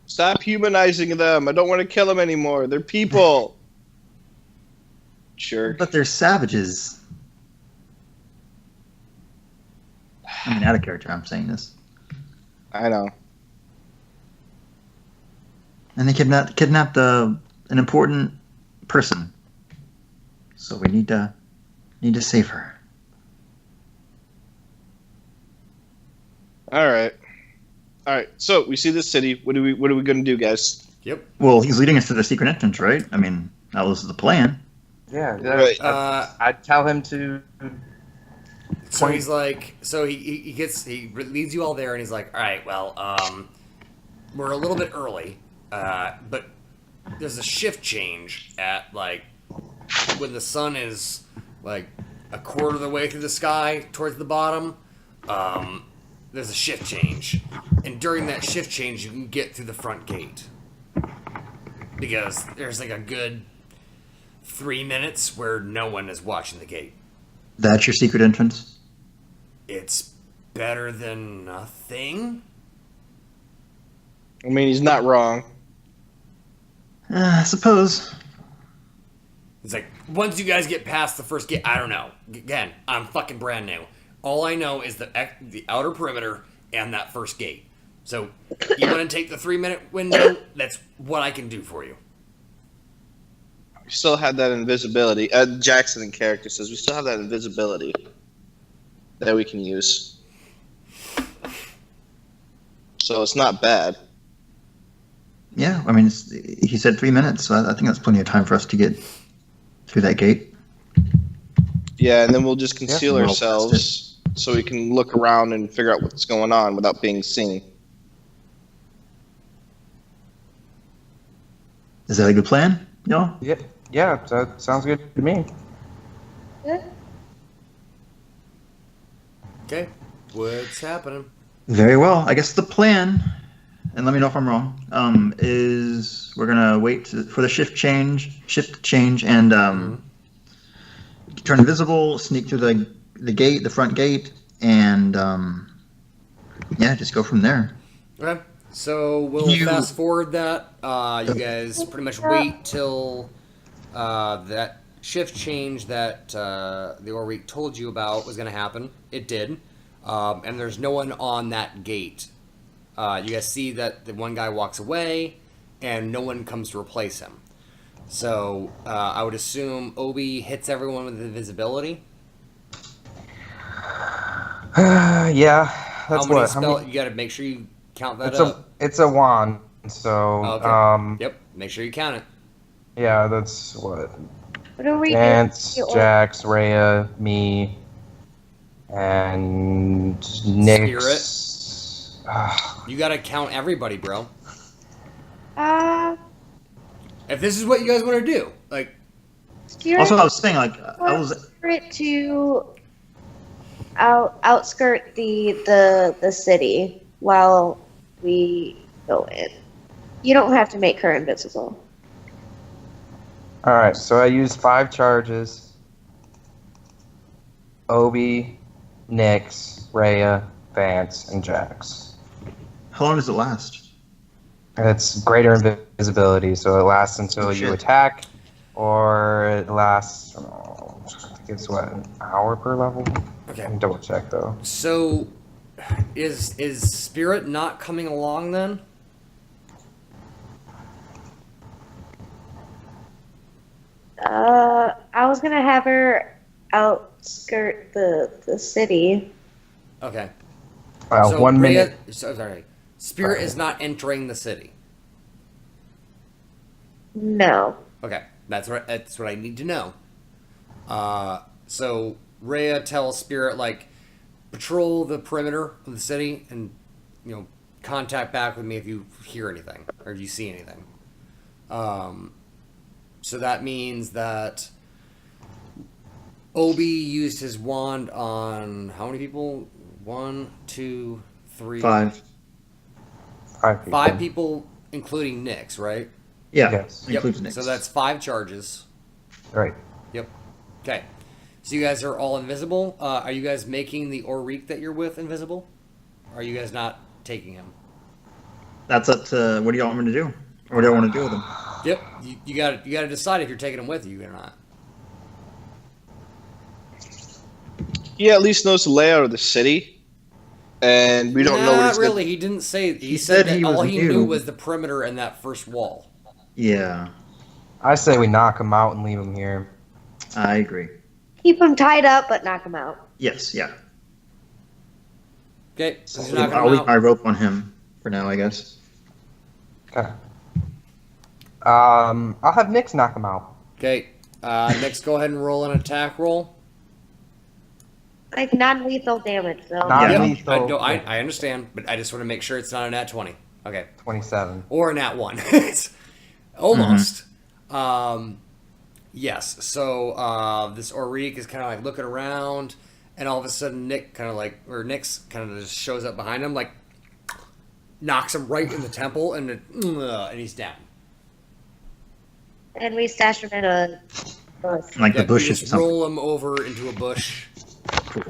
Stop humanizing them. I don't want to kill them anymore. They're people. Sure. But they're savages. I mean, out of character, I'm saying this. I know. And they kidnapped an important person. So we need to save her. All right. So we see this city. What are we going to do, guys? Yep. Well, he's leading us to the secret entrance, right? I mean, that was the plan. Yeah, Right. I'd tell him to. So he's like, so he leads you all there, and he's like, all right, well, we're a little bit early, but there's a shift change at like when the sun is like a quarter of the way through the sky towards the bottom. There's a shift change, and during that shift change, you can get through the front gate because there's like a good 3 minutes where no one is watching the gate. That's your secret entrance? It's better than nothing. I mean, he's not wrong. I suppose. It's like, once you guys get past the first gate, I don't know. Again, I'm fucking brand new. All I know is the outer perimeter and that first gate. So, you want to take the 3 minute window? That's what I can do for you. We still have that invisibility. Jackson in character says we still have that invisibility that we can use. So it's not bad. Yeah, I mean, he said 3 minutes, so I think that's plenty of time for us to get through that gate. Yeah, and then we'll just conceal Yeah. ourselves so we can look around and figure out what's going on without being seen. Is that a good plan, y'all? Yeah, that sounds good to me. Okay, what's happening? Very well. I guess the plan, and let me know if I'm wrong, is we're gonna wait for the shift change, and turn invisible, sneak through the gate, the front gate, and yeah, just go from there. Okay, so we'll fast forward that. You guys pretty much wait till that shift change that the Orweek told you about was going to happen. It did. And there's no one on that gate. You guys see that the one guy walks away, and no one comes to replace him. So I would assume Obi hits everyone with invisibility. Yeah, that's How many what. spell? You got to make sure you count that it's up. it's a wand, so Okay. Yep. Make sure you count it. yeah, that's what. What are we Vance, doing? Jax, Rhea, me, and Nyx. You got to count everybody, bro. Uh, If this is what you guys want to do, like, Spirit, Also, I was saying, like, I was Spirit to outskirt the city while we go in. You don't have to make her invisible. All right, so I used 5 charges. Obi, Nyx, Rhea, Vance, and Jax. how long does it last? It's greater invisibility, so it lasts until you Shit. attack, or it lasts, I think it's what, an hour per level? okay. I can double check though. So, is Spirit not coming along then? I was gonna have her outskirt the city. Okay. Wow, So 1 Rhea- minute. Sorry. Spirit is not entering the city. No. Okay, that's what I need to know. So Rhea tells Spirit like patrol the perimeter of the city and contact back with me if you hear anything or if you see anything. So that means that Obi used his wand on how many people? 1, 2, 3, 5. 5 people. 5 people, including Nyx, right? Yeah, Yes. includes Yep. Nyx. So that's 5 charges. Right. Yep. Okay. So you guys are all invisible. Are you guys making the Oriq that you're with invisible? Or are you guys not taking him? That's up to what do y'all want me to do? Or what do y'all want to do with him? Yep. You got to decide if you're taking him with you or not. He at least knows the layout of the city, and we don't know what Not he's gonna- really. He didn't say. He said said that he was all he new. knew was the perimeter and that first wall. Yeah, I say we knock him out and leave him here. I agree. Keep him tied up, but knock him out. Yes, yeah. Okay. So you're I'll knocking him leave out. my rope on him for now, I guess. Okay. I'll have Nyx knock him out. Okay. Next, go ahead and roll an attack roll. Like non-lethal damage, though. Non-lethal. I understand, but I just want to make sure it's not a nat 20. Okay. 27. Or a nat 1. It's almost. Yes. So this Oriq is kind of like looking around, and all of a sudden Nyx kind of just shows up behind him, like knocks him right in the temple, and he's down. And we stash him in a bush. Like the You bushes or just something. roll him over into a bush. Cool.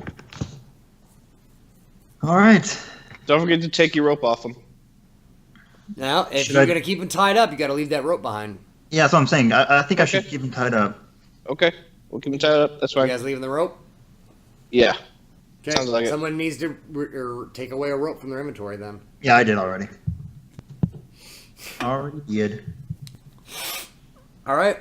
All right. Don't forget to take your rope off him. Now, if Should you're I- going to keep him tied up, you got to leave that rope behind. Yeah, that's what I'm saying. I think I should Okay. keep him tied up. Okay, we'll keep him tied up. That's You fine. guys leaving the rope? Yeah. Okay. Sounds like it. Someone needs to take away a rope from their inventory then. Yeah, I did already. Already did. All right.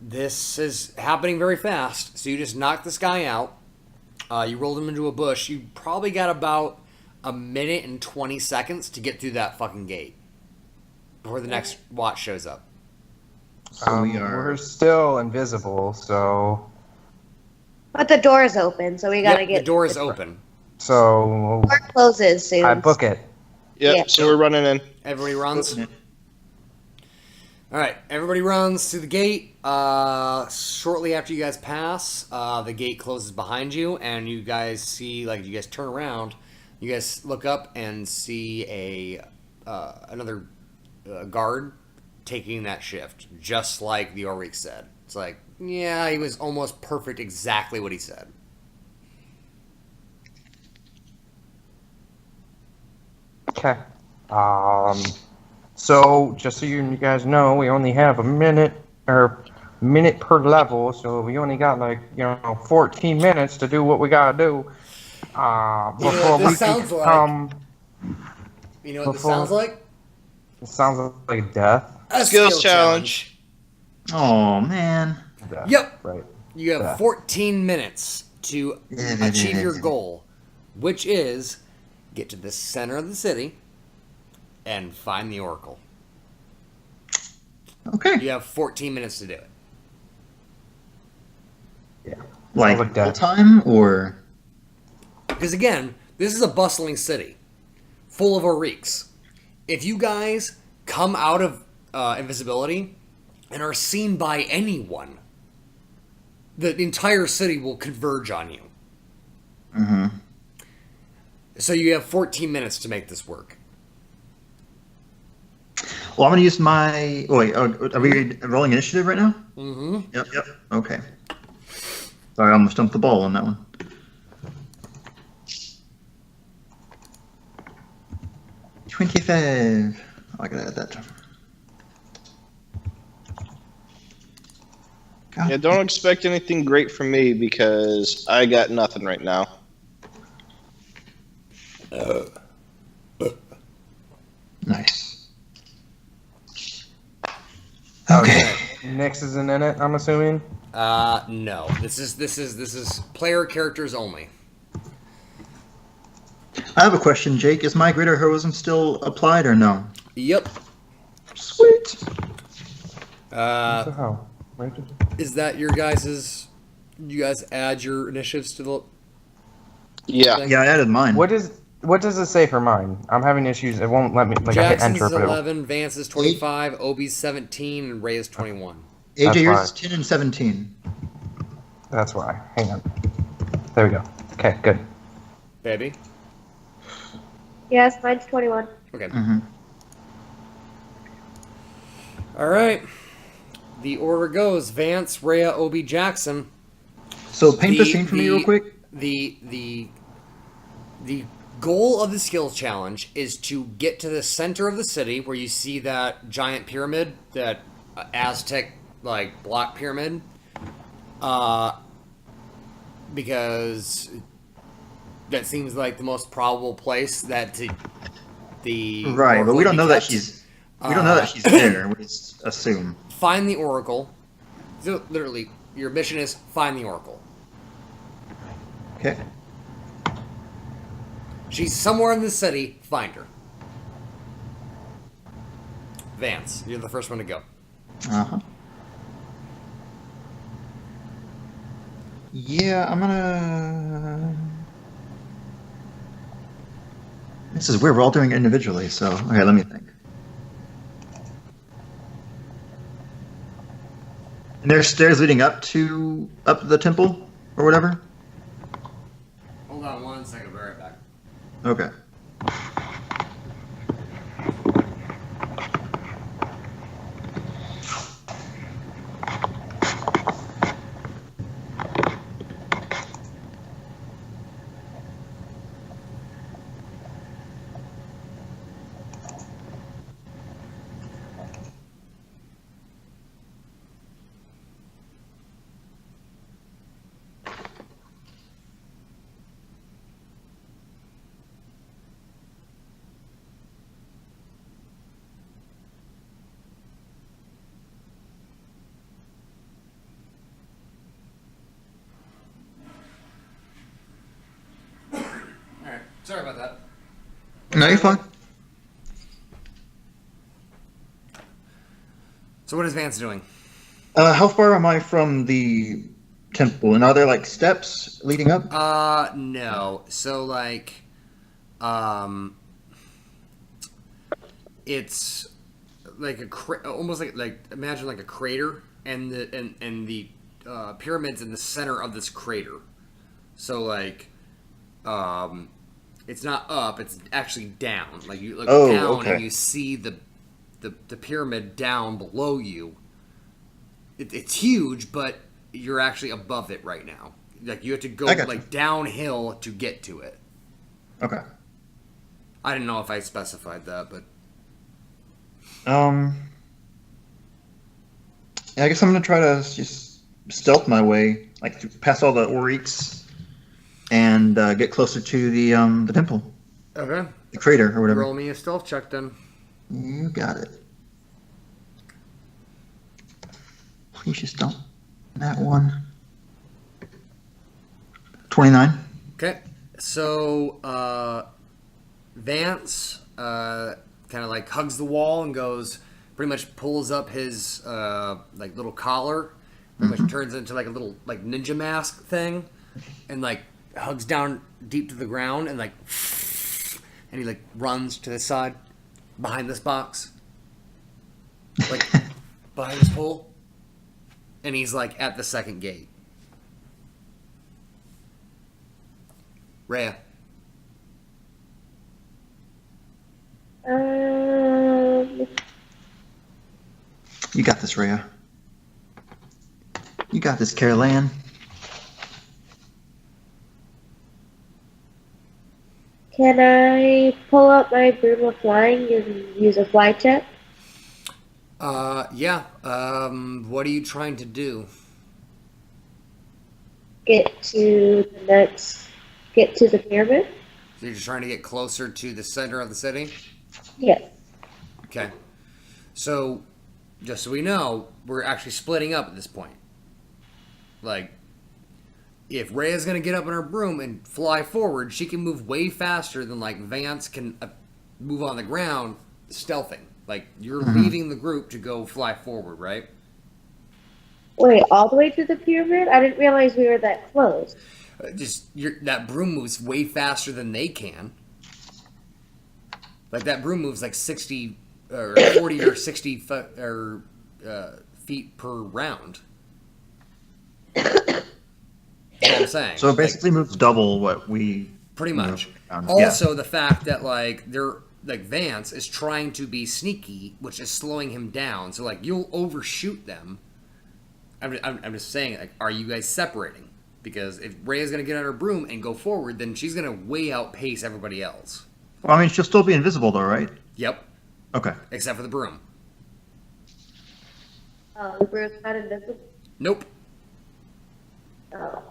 This is happening very fast. So you just knocked this guy out. You rolled him into a bush. You probably got about a minute and 20 seconds to get through that fucking gate before the next watch shows up. So we are. We're still invisible, so But the door is open, so we gotta Yep, get. the door is open. so Door closes soon. I book it. Yep. Yeah. So we're running in. Everybody runs. All right, everybody runs through the gate. Shortly after you guys pass, the gate closes behind you, and you guys see, like, you guys turn around, you guys look up and see another guard taking that shift, just like the Oriq said. It's like, yeah, he was almost perfect, exactly what he said. Okay. So just so you guys know, we only have a minute per level, so we only got 14 minutes to do what we gotta do. Before this we sounds can like- come. You know what this Before- sounds like? It sounds like death. A Skills skill challenge. Oh man. Death. Yep. Right. You have 14 minutes to achieve your goal, which is get to the center of the city and find the Oracle. Okay. You have 14 minutes to do it. Like Sounds like full death. time or Because again, this is a bustling city full of Oriqs. If you guys come out of invisibility and are seen by anyone, the entire city will converge on you. Mm-hmm. So you have 14 minutes to make this work. Well, I'm gonna use my. Oh, wait, are we rolling initiative right now? Mm-hmm. Yep. Okay. Sorry, I almost jumped the ball on that one. $25. I gotta add that. God. Yeah, don't expect anything great from me because I got nothing right now. Nice. Okay. Nyx isn't in it, I'm assuming. No. This is player characters only. I have a question, Jake. Is my greater heroism still applied or no? Yep. Sweet. What the hell? Where did- Is that your guys's? You guys add your initiatives to the. Yeah. thing? Yeah, I added mine. What does it say for mine? I'm having issues. It won't let me. Like I hit Jackson's enter, but it, 11, Vance is 25, Obi's 17, and Ray is 21. AJ, That's yours fine. is 10 and 17. that's why. Hang on. There we go. Okay, good. Mm-hmm. Baby. Yes, mine's 21. Okay. Mm-hmm. All right. The order goes: Vance, Rhea, Obi, Jackson. So paint the scene for me real quick. The goal of the skills challenge is to get to the center of the city where you see that giant pyramid, that Aztec like block pyramid. Because that seems like the most probable place that the Right, but Oracle we don't would know be that kept. she's there. We just assume. Find the Oracle. So literally, your mission is find the Oracle. Okay. She's somewhere in the city. Find her. Vance, you're the first one to go. Uh-huh. Yeah, I'm gonna... This is weird, we're all doing it individually, so... Okay, let me think. And there's stairs leading up the temple, or whatever? Hold on 1 second. I'll be right back. Okay. Alright, sorry about that. No, you're fine. So what is Vance doing? How far am I from the temple? And are there, like, steps leading up? No. So like, it's like almost like imagine like a crater, and the pyramids in the center of this crater. So like, it's not up; it's actually down. Like you look down okay. and you see the pyramid down below you. It's huge, but you're actually above it right now. Like you have to go I got you. like downhill to get to it. Okay. I didn't know if I specified that, but Yeah, I guess I'm gonna try to just stealth my way, like past all the Oryx, and get closer to the temple, okay. the crater or whatever. Roll me a stealth check then. You got it. Please just don't. That one. 29. Okay, so Vance kind of like hugs the wall and goes, pretty much pulls up his like little collar, pretty much turns into like a little like ninja mask thing, and like hugs down deep to the ground and like, and he like runs to the side behind this box, like behind this pole, and he's like at the second gate. Rhea. You got this, Rhea. You got this, Carol Ann. Can I pull up my broom of flying and use a fly check? Yeah. What are you trying to do? Get to the pyramid? So you're just trying to get closer to the center of the city? Yes. Okay. So, just so we know, we're actually splitting up at this point. Like, if Rhea's gonna get up in her broom and fly forward, she can move way faster than, like, Vance can move on the ground stealthing. Like, you're leaving the group to go fly forward, right? Wait, all the way to the pyramid? I didn't realize we were that close. That broom moves way faster than they can. Like that broom moves like 60 or 40 or 60 feet per round. That's what I'm saying. So it basically moves double what we... Pretty much. Yeah. Also, the fact that like they're Vance is trying to be sneaky, which is slowing him down. So like you'll overshoot them. I'm just saying, like, are you guys separating? Because if Rhea's gonna get on her broom and go forward, then she's gonna way outpace everybody else. Well, I mean, she'll still be invisible, though, right? Yep, Okay. except for the broom. The broom's not invisible. Nope. Oh.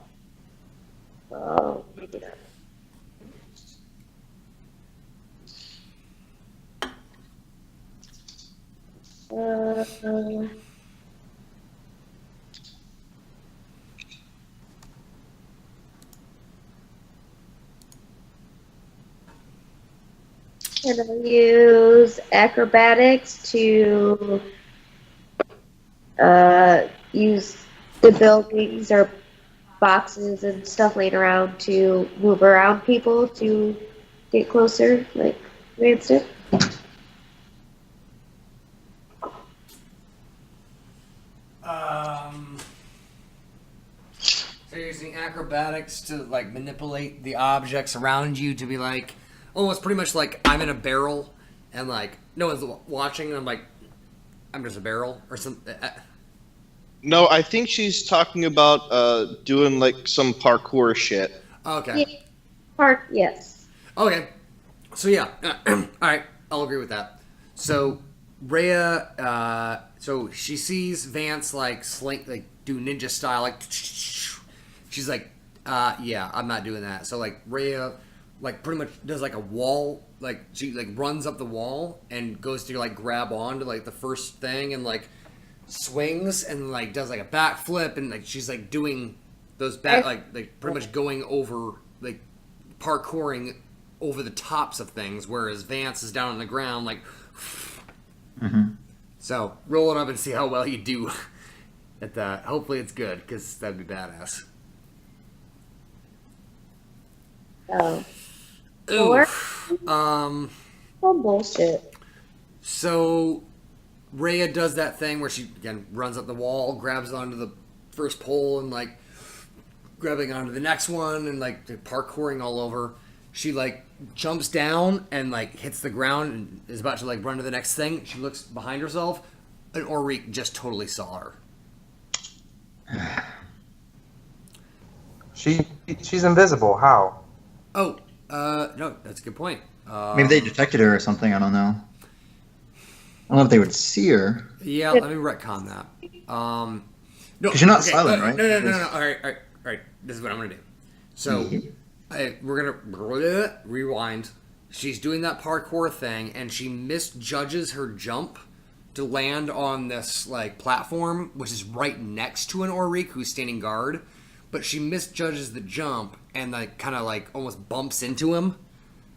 Oh, maybe not. Can I use acrobatics to use the buildings or boxes and stuff laying around to move around people to get closer, like Vance did? So you're using acrobatics to like manipulate the objects around you to be like, almost pretty much like I'm in a barrel and like no one's watching and I'm like, I'm just a barrel or something. No, I think she's talking about doing like some parkour shit. Okay. Yeah. Part, yes. Okay. So yeah. All right. I'll agree with that. So Rhea, so she sees Vance like do ninja style, like she's like, yeah, I'm not doing that. So like Rhea, like pretty much does like a wall, like she like runs up the wall and goes to like grab on to like the first thing and like swings and like does like a backflip and like she's like doing those back like pretty much going over like parkouring over the tops of things, whereas Vance is down on the ground like. So roll it up and see how well you do at that. Hopefully it's good because that'd be badass. Oh. Oof. Oh, bullshit. So Rhea does that thing where she again runs up the wall, grabs onto the first pole, and like grabbing onto the next one, and like parkouring all over. She like jumps down and like hits the ground and is about to like run to the next thing. She looks behind herself, and Ulrich just totally saw her. She's invisible. How? Oh, no, that's a good point. Maybe they detected her or something. I don't know. I don't know if they would see her. Yeah, let me retcon that. No, 'Cause you're not silent, right? No. All right. This is what I'm gonna do. So we're gonna rewind. She's doing that parkour thing, and she misjudges her jump to land on this like platform, which is right next to an Ulrich who's standing guard. But she misjudges the jump and like kind of like almost bumps into him.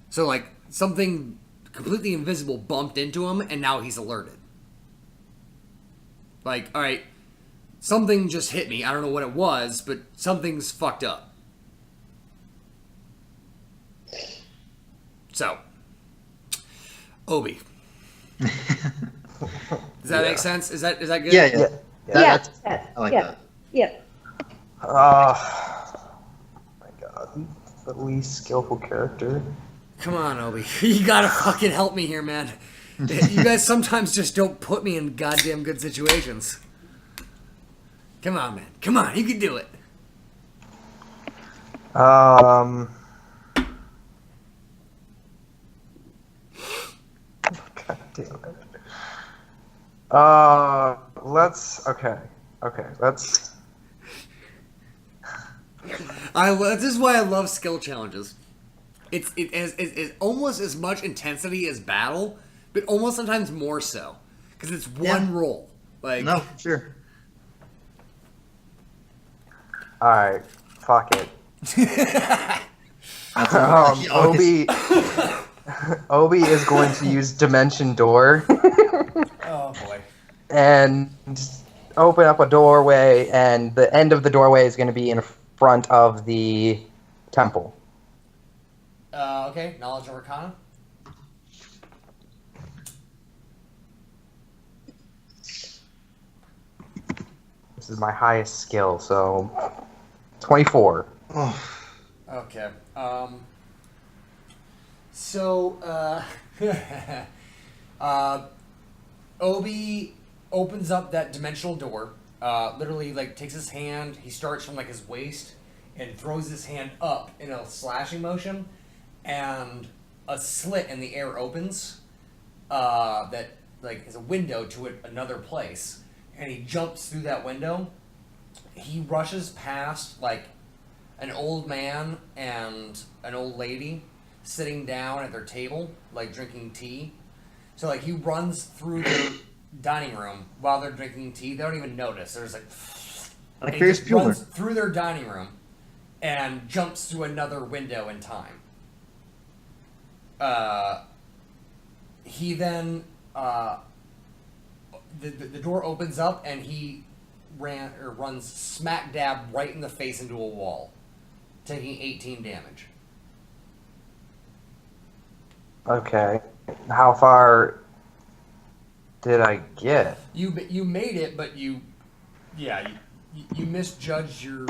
So like something completely invisible bumped into him, and now he's alerted. Like, all right, something just hit me. I don't know what it was, but something's fucked up. So, Obi. Does that make sense? Is that good? Yeah. Yeah. That's, Yeah. I like Yeah. that. Yeah. My God, the least skillful character. Come on, Obi. You gotta fucking help me here, man. You guys sometimes just don't put me in goddamn good situations. Come on, man. Come on, you can do it. God damn it. Let's. This is why I love skill challenges. It's almost as much intensity as battle, but almost sometimes more so because it's one roll. Like No, sure. Alright, fuck it. Obi is going to use Dimension Door oh boy. and open up a doorway, and the end of the doorway is going to be in front of the temple. Okay, knowledge of Arcana. This is my highest skill, so 24. Oh, Okay. So, Obi opens up that dimensional door. Literally, like, takes his hand. He starts from like his waist and throws his hand up in a slashing motion, and a slit in the air opens. That like is a window to another place, and he jumps through that window. He rushes past like an old man and an old lady sitting down at their table, like drinking tea. So like he runs through their dining room while they're drinking tea. They don't even notice. There's like and he Ferris just runs Bueller. through their dining room and jumps through another window in time. He then the door opens up and he runs smack dab right in the face into a wall, taking 18 damage. Okay. How far did I get? You made it, but you misjudged your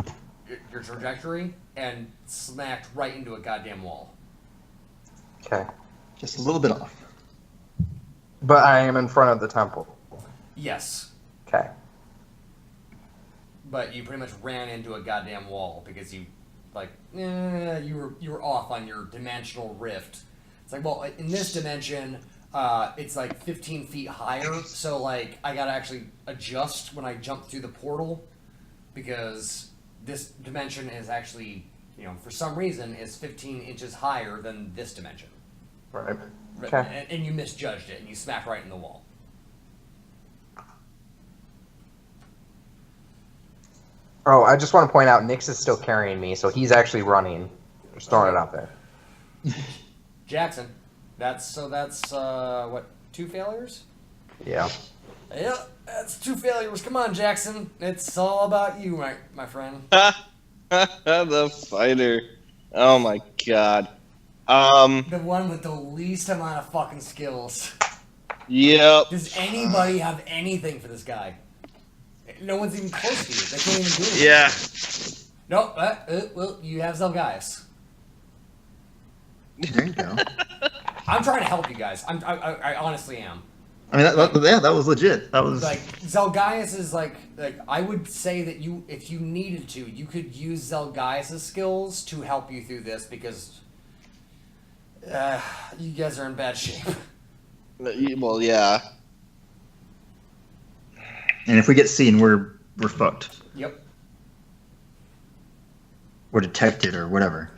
trajectory and smacked right into a goddamn wall. Okay. Just a little bit off. But I am in front of the temple. Yes, Okay. but you pretty much ran into a goddamn wall because you were off on your dimensional rift. It's like, well, in this dimension, it's like 15 feet higher, so like I gotta actually adjust when I jump through the portal because this dimension is actually, for some reason, is 15 inches higher than this dimension. Right. Okay. And you misjudged it, and you smacked right in the wall. Oh, I just want to point out, Nyx is still carrying me, so he's actually running. Just throwing it out there. Jackson, that's what, 2 failures? Yeah. Yeah, that's 2 failures. Come on, Jackson. It's all about you, my friend. The fighter. Oh my god. The one with the least amount of fucking skills. Yep. Does anybody have anything for this guy? No one's even close to you. They can't even do it. Yeah. Nope. Well, you have Zelgaius. There you go. I'm trying to help you guys. I honestly am. I mean, that was legit. That was Like Zelgaius is like I would say that if you needed to, you could use Zelgaius' skills to help you through this because you guys are in bad shape. Well, yeah. And if we get seen, we're fucked. Yep. We're detected or whatever.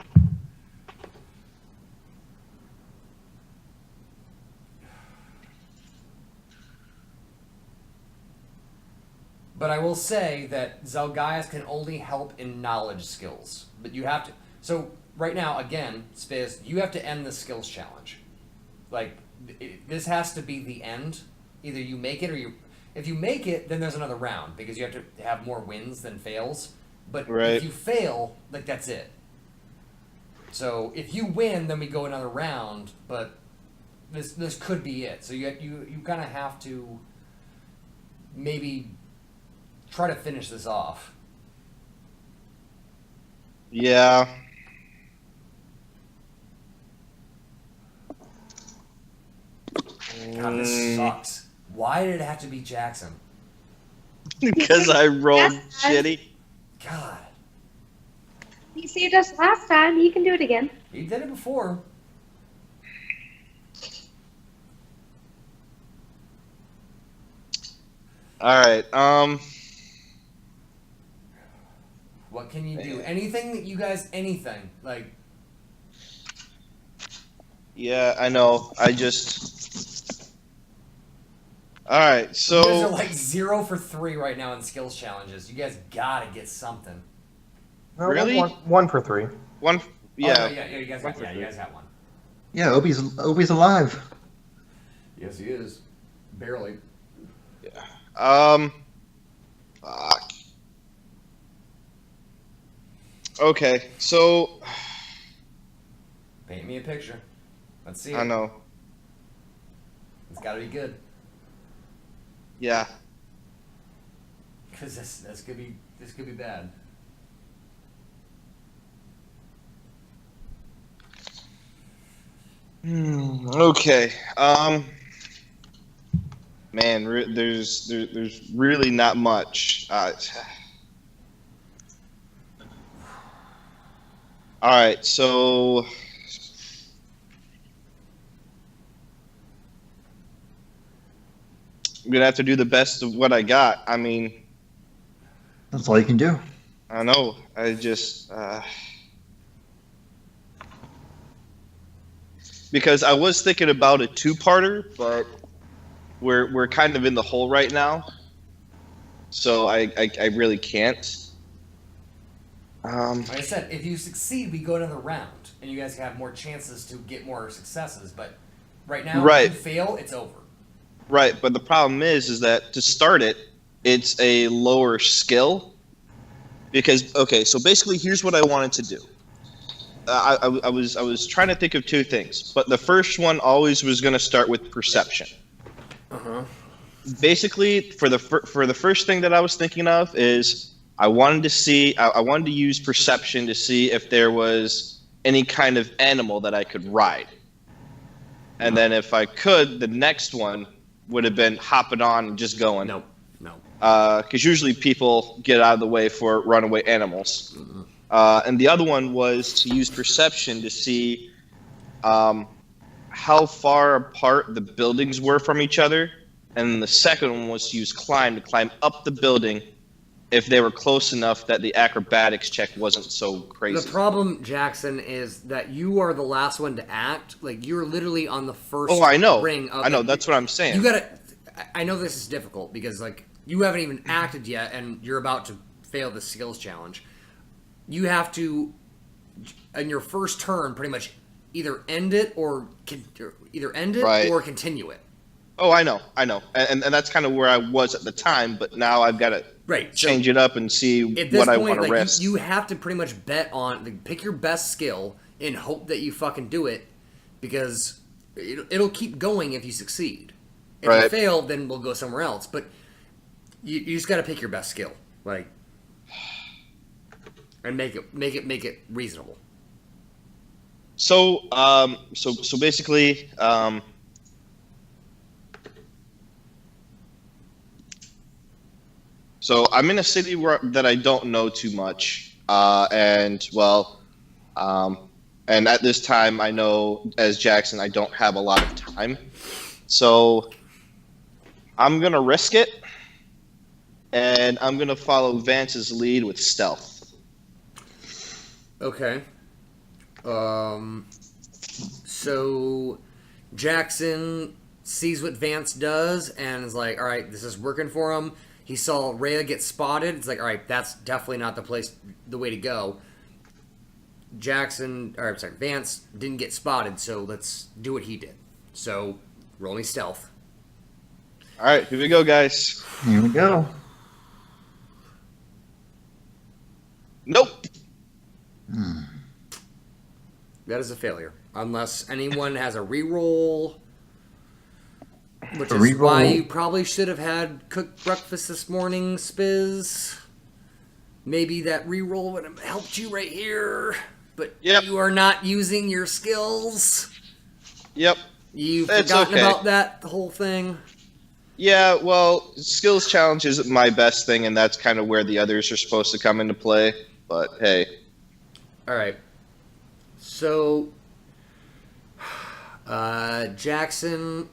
But I will say that Zelgaius can only help in knowledge skills. But you have to. So right now, again, Spiz, you have to end the skills challenge. Like this has to be the end. Either you make it or you. If you make it, then there's another round because you have to have more wins than fails. But Right. if you fail, like that's it. So if you win, then we go another round. But this could be it. So you kind of have to maybe try to finish this off. Yeah. God, this sucks. Why did it have to be Jackson? Because I rolled Yes. shitty. God, He saved us last time. He can do it again. he did it before. Alright, What can you do? Anything that you guys, anything like. yeah, I know. I just. Alright, You guys are so. like 0 for 3 right now in skills challenges. You guys gotta get something. No, Really? One for 3. One. Yeah. Oh, no, yeah, you guys got, you guys got one. Yeah, Obi's alive. Yes, he is. Barely. Fuck. Okay, so. Paint me a picture. Let's see it. I know. It's gotta be good. Yeah. Because this could be bad. Okay. Man, there's really not much. All right, so I'm gonna have to do the best of what I got. I mean, That's all you can do. I know. I just because I was thinking about a two-parter, but we're kind of in the hole right now, so I really can't. Like I said, if you succeed, we go another round, and you guys have more chances to get more successes. But right now, Right. if you fail, it's over. Right, but the problem is that to start it, it's a lower skill. Because okay, so basically, here's what I wanted to do. I was trying to think of two things, but the first one always was going to start with perception. Basically, for the first thing that I was thinking of is I wanted to use perception to see if there was any kind of animal that I could ride, and then if I could, the next one would have been hopping on and just going. No. Because usually people get out of the way for runaway animals. And the other one was to use perception to see how far apart the buildings were from each other. And the second one was to use climb to climb up the building if they were close enough that the acrobatics check wasn't so crazy. The problem, Jackson, is that you are the last one to act. Like, you're literally on the first I know. ring of I know. That's what I'm saying. You gotta... I know this is difficult because, like, you haven't even acted yet and you're about to fail the skills challenge. You have to, in your first turn, pretty much either end it or Right. or continue it. Oh, I know. And that's kind of where I was at the time, but now I've got to change it up and see At this what I point, want to like, risk. you have to pretty much bet on, like, pick your best skill and hope that you fucking do it, because it'll keep going if you succeed. If you Right. fail, then we'll go somewhere else. But you just got to pick your best skill, like, and make it reasonable. So, so basically, so I'm in a city that I don't know too much, and at this time, I know as Jackson, I don't have a lot of time, so I'm gonna risk it, and I'm gonna follow Vance's lead with stealth. Okay. So Jackson sees what Vance does and is like, all right, this is working for him. He saw Rhea get spotted. It's like, all right, that's definitely not the way to go. Vance didn't get spotted, so let's do what he did. So roll me stealth. All right, here we go, guys. Here we go. Nope. That is a failure. Unless anyone has a reroll. Which is Reroll. why you probably should have had cooked breakfast this morning, Spiz. Maybe that reroll would have helped you right here. But Yep. you are not using your skills. Yep. You've It's forgotten okay. about that whole thing. Yeah, well, skills challenge isn't my best thing, and that's kind of where the others are supposed to come into play. But hey, Alright. So, Jackson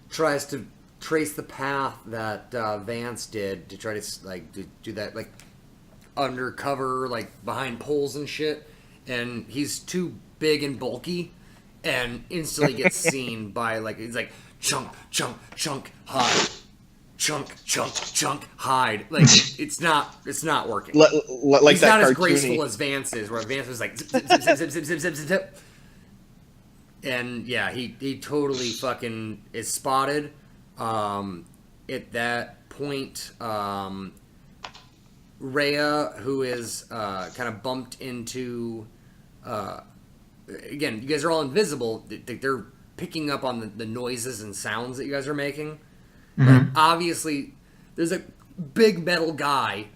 tries to trace the path that Vance did to try to, like, do that, like, undercover, like, behind poles and shit. And he's too big and bulky and instantly gets seen by, like, he's like, chunk, chunk, chunk, hide. Chunk, chunk, chunk, hide. Like, it's not working. like He's that not as cartoony. graceful as Vance is, where Vance was like zip, zip, zip, zip, zip, zip, zip, zip, zip, zip. And yeah, he totally fucking is spotted. At that point, Rhea, who is kind of bumped into, again, you guys are all invisible. They're picking up on the noises and sounds that you guys are making. Like, obviously, there's a big metal guy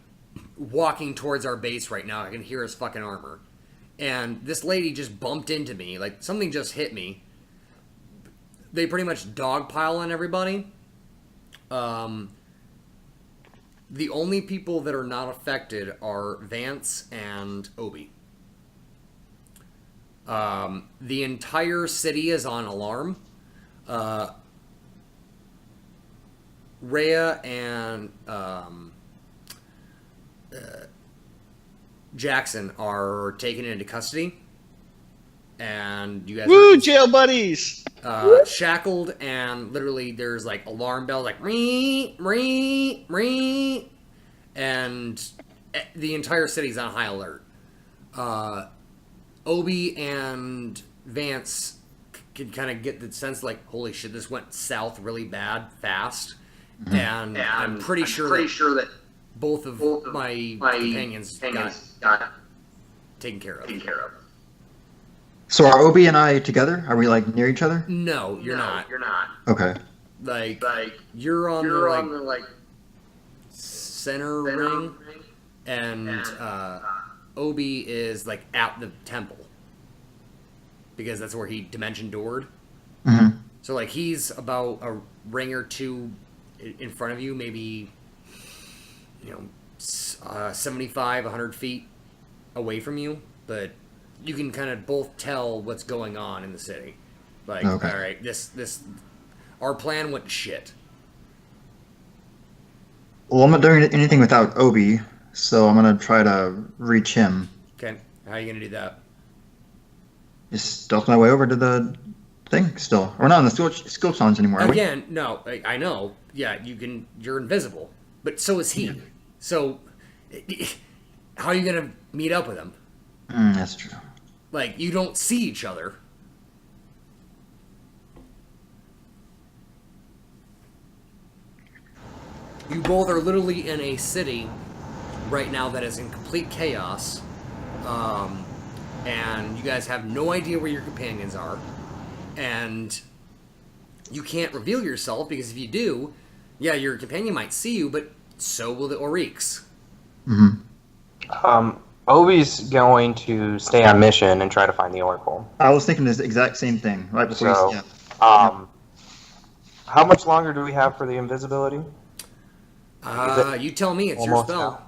walking towards our base right now. I can hear his fucking armor. And this lady just bumped into me. Like, something just hit me. they pretty much dogpile on everybody. The only people that are not affected are Vance and Obi. The entire city is on alarm. Rhea and Jackson are taken into custody, and you guys Woo, jail buddies! are shackled, and literally there's like alarm bells like ring, ring, ring, and the entire city's on high alert. Obi and Vance can kind of get the sense like, holy shit, this went south really bad fast. And I'm pretty sure that both of my companions got taken care of. So are Obi and I together? Are we like near each other? No, you're not. Okay. Like you're on the like center ring, and Obi is like at the temple because that's where he dimension doored. Mm-hmm. So like he's about a ring or two in front of you, maybe 75, 100 feet away from you, but you can kind of both tell what's going on in the city. Like, Okay. all right, this our plan went to shit. Well, I'm not doing anything without Obi, so I'm gonna try to reach him. Okay, how are you gonna do that? Just stealth my way over to the thing still. We're not in the skill challenge anymore, are we? Again, no, I know. Yeah, you're invisible, but so is he. So, how are you gonna meet up with him? That's true. Like, you don't see each other. You both are literally in a city right now that is in complete chaos. And you guys have no idea where your companions are. And you can't reveal yourself because if you do, yeah, your companion might see you, but so will the Oryx. Mm-hmm. Obi's going to stay on mission and try to find the Oracle. I was thinking this exact same thing right before So, you. Yeah. How much longer do we have for the invisibility? You tell me, it's your Almost spell. now.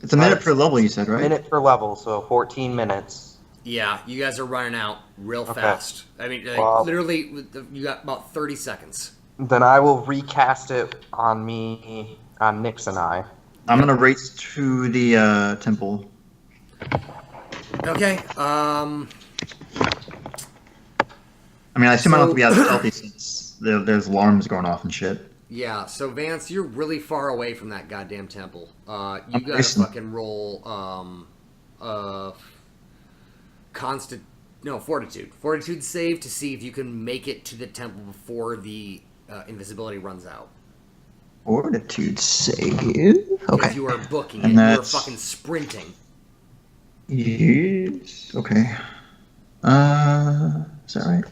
It's a minute per level, you said, right? Minute per level, so 14 minutes. Yeah, you guys are running out real Okay. fast. I mean, like, Well- literally, you got about 30 seconds. Then I will recast it on Nix and I. I'm gonna race to the temple. Okay, I mean, I assume I don't have to be as stealthy since there's alarms going off and shit. yeah, so Vance, you're really far away from that goddamn temple. You I'm gotta racing. fucking roll, fortitude save to see if you can make it to the temple before the invisibility runs out. Fortitude save. Because Okay. you are booking And it, you are that's- fucking sprinting. Yes. Okay. Is that right?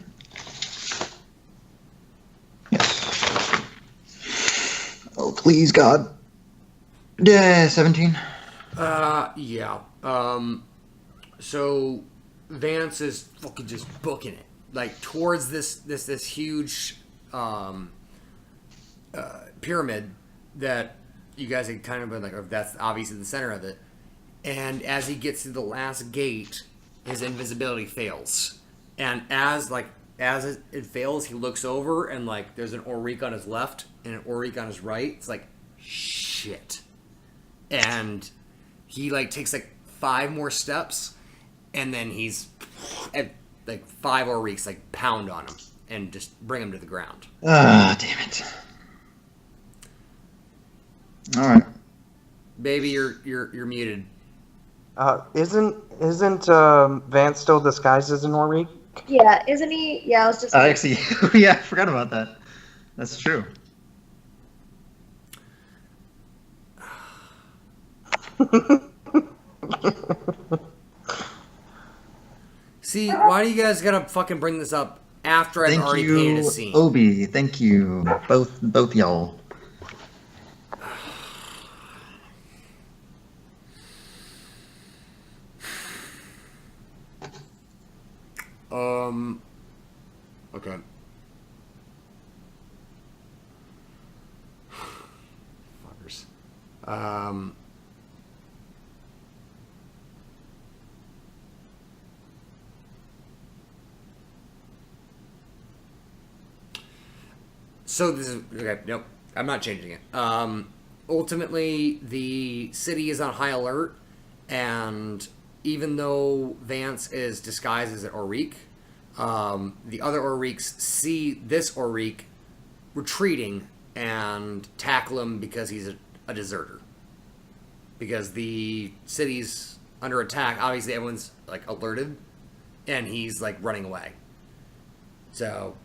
Yes. Oh, please, God. Yeah, 17. Yeah. So Vance is fucking just booking it, like towards this huge pyramid that you guys had kind of been like, that's obviously the center of it. And as he gets to the last gate, his invisibility fails, and as it fails, he looks over and like there's an Oryx on his left and an Oryx on his right. It's like shit, and he like takes like 5 more steps, and then he's at like 5 Oryx like pound on him and just bring him to the ground. Ah, damn it. All right. Baby, you're muted. Isn't Vance still disguised as an Ori? Yeah, isn't he? Yeah, I was just. Actually, yeah, I forgot about that. That's true. See, why do you guys gotta fucking bring this up after I've Thank already painted a you, scene? Obi. Thank you, both y'all. Okay. Um, so this is okay. Nope, I'm not changing it. Ultimately, the city is on high alert, and even though Vance is disguised as an Oriq, the other Oriqs see this Oriq retreating and tackle him because he's a deserter. Because the city's under attack, obviously everyone's like alerted, and he's like running away. So,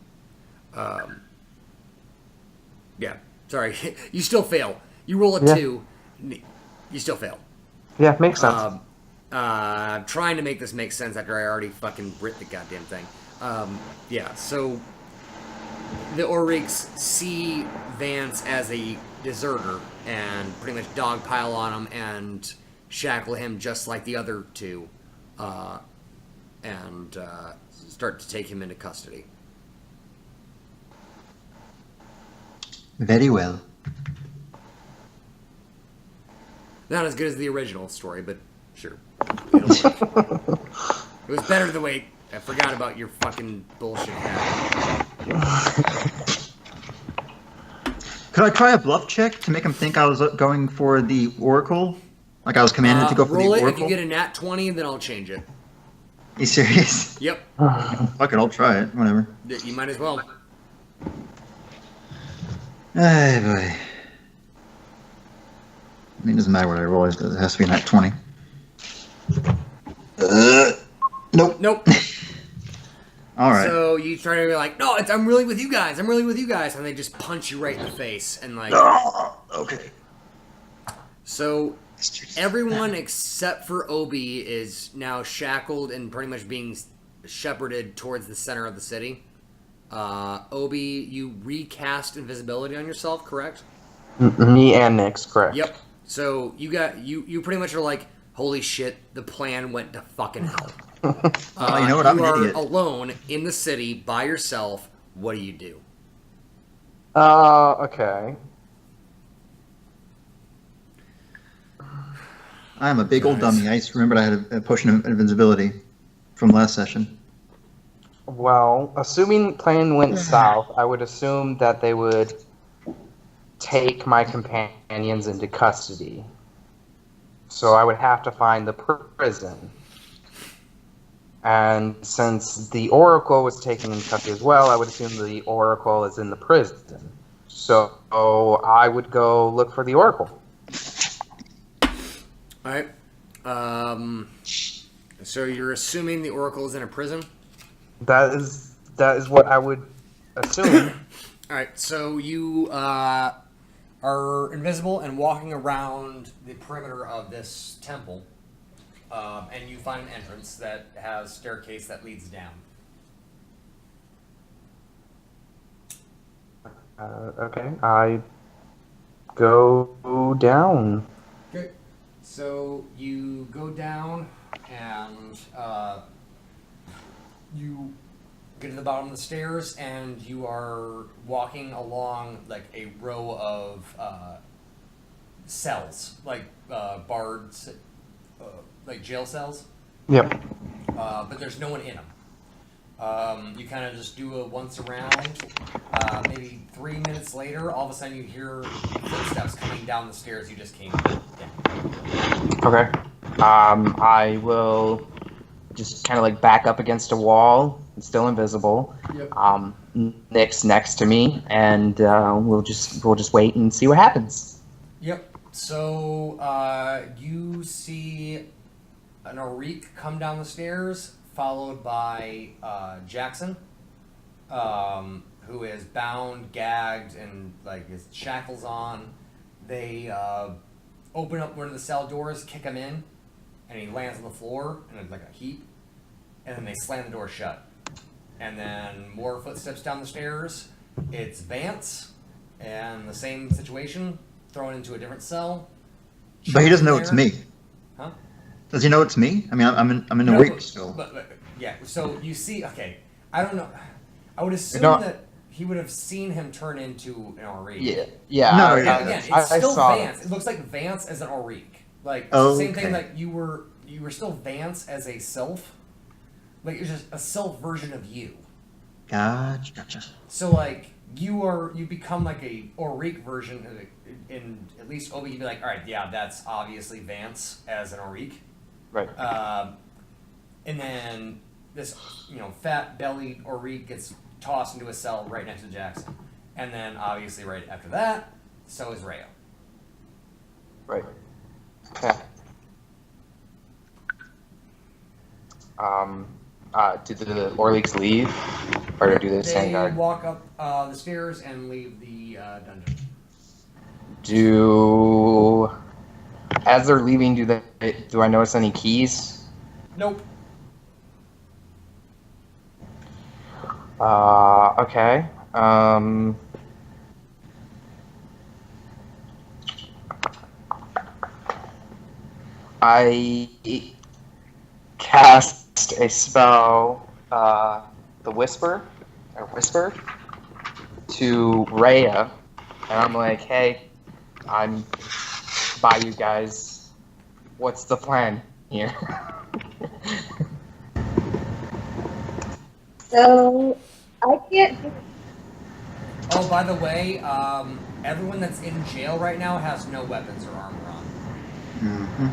yeah, sorry, you still fail. You roll a 2, you still fail. Yeah, makes sense. I'm trying to make this make sense after I already fucking writ the goddamn thing. Yeah, so the Oriqs see Vance as a deserter and pretty much dogpile on him and shackle him just like the other two, and start to take him into custody. Very well. Not as good as the original story, but sure. It'll work. It was better the way I forgot about your fucking bullshit hat. Could I try a bluff check to make him think I was going for the Oracle? Like I was commanded to go for the roll it. Oracle? If you get a nat 20, then I'll change it. You serious? Yep. Fuck it, I'll try it. Whatever. You might as well. Ay, boy. I mean, it doesn't matter what I roll. It has to be a nat 20. Nope. Nope. All right. So you try to be like, no, I'm really with you guys. I'm really with you guys. And they just punch you right in the face. And like, Okay. so everyone except for Obi is now shackled and pretty much being shepherded towards the center of the city. Obi, you recast invisibility on yourself, correct? Me and Nyx, correct. Yep. So you pretty much are like, holy shit, the plan went to fucking hell. You know what? I'm you an are idiot. alone in the city by yourself. What do you do? Okay. I'm a big old Nice. dummy. I just remembered I had a potion of invincibility from last session. Well, assuming plan went south, I would assume that they would take my companions into custody. So I would have to find the prison. And since the Oracle was taken in custody as well, I would assume the Oracle is in the prison. So I would go look for the Oracle. All right. So you're assuming the Oracle is in a prison? That is what I would assume. All right. So you are invisible and walking around the perimeter of this temple, and you find an entrance that has a staircase that leads down. Okay, I go down. Okay. So you go down and you get to the bottom of the stairs and you are walking along like a row of cells, like barred, like jail cells, Yep. but there's no one in them. You kind of just do a once around. Maybe 3 minutes later, all of a sudden you hear footsteps coming down the stairs you just came down. Okay. I will just kind of like back up against a wall. It's still invisible. Yep. Nyx next to me, and we'll just wait and see what happens. Yep. So you see an Oriq come down the stairs, followed by Jackson, who is bound, gagged, and like his shackles on. They open up one of the cell doors, kick him in, and he lands on the floor in like a heap. And then they slam the door shut. And then more footsteps down the stairs. It's Vance, and the same situation, thrown into a different cell. But he doesn't know There. it's me. Huh? Does he know it's me? I mean, I'm in a No, week still. But, yeah, so you see, okay, I don't know. I would assume No. that he would have seen him turn into an Auric. Yeah. No, I, yeah. Again, I it's still saw Vance. It looks like Vance as an Auric. Like it's Oh, the same okay. thing. Like you were still Vance as a sylph. Like it's just a sylph version of you. Gotcha. So like you become like a Auric version in at least Obi. You'd be like, all right, yeah, that's obviously Vance as an Auric. Right. And then this fat bellied Auric gets tossed into a cell right next to Jackson, and then obviously right after that, so is Rayo. Right. Okay. Did the Orleeks leave, or do they stand They guard? walk up the stairs and leave the dungeon. As they're leaving, do I notice any keys? Nope. Okay. I cast a spell, the Whisper, to Rhea, and I'm like, hey, I'm by you guys. What's the plan here? So I can't do Oh, by the way, everyone that's in jail right now has no weapons or armor on. Mm-hmm.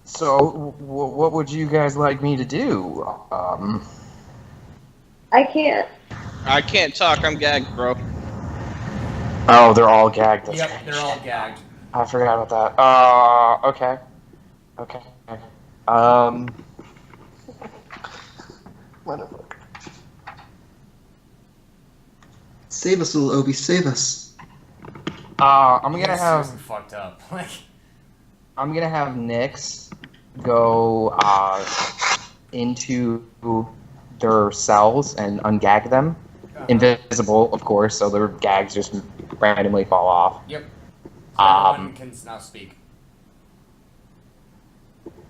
So what would you guys like me to do? I can't. I can't talk. I'm gagged, bro. Oh, they're all gagged. That's Yep, right. they're all gagged. I forgot about that. Okay. Whatever. Save us, little Obi. Save us. I'm You gonna guys have seriously fucked up. Like, Nyx go into their cells and ungag them. Invisible, of course, so their gags just randomly fall off. Yep. So everyone Um, can now speak.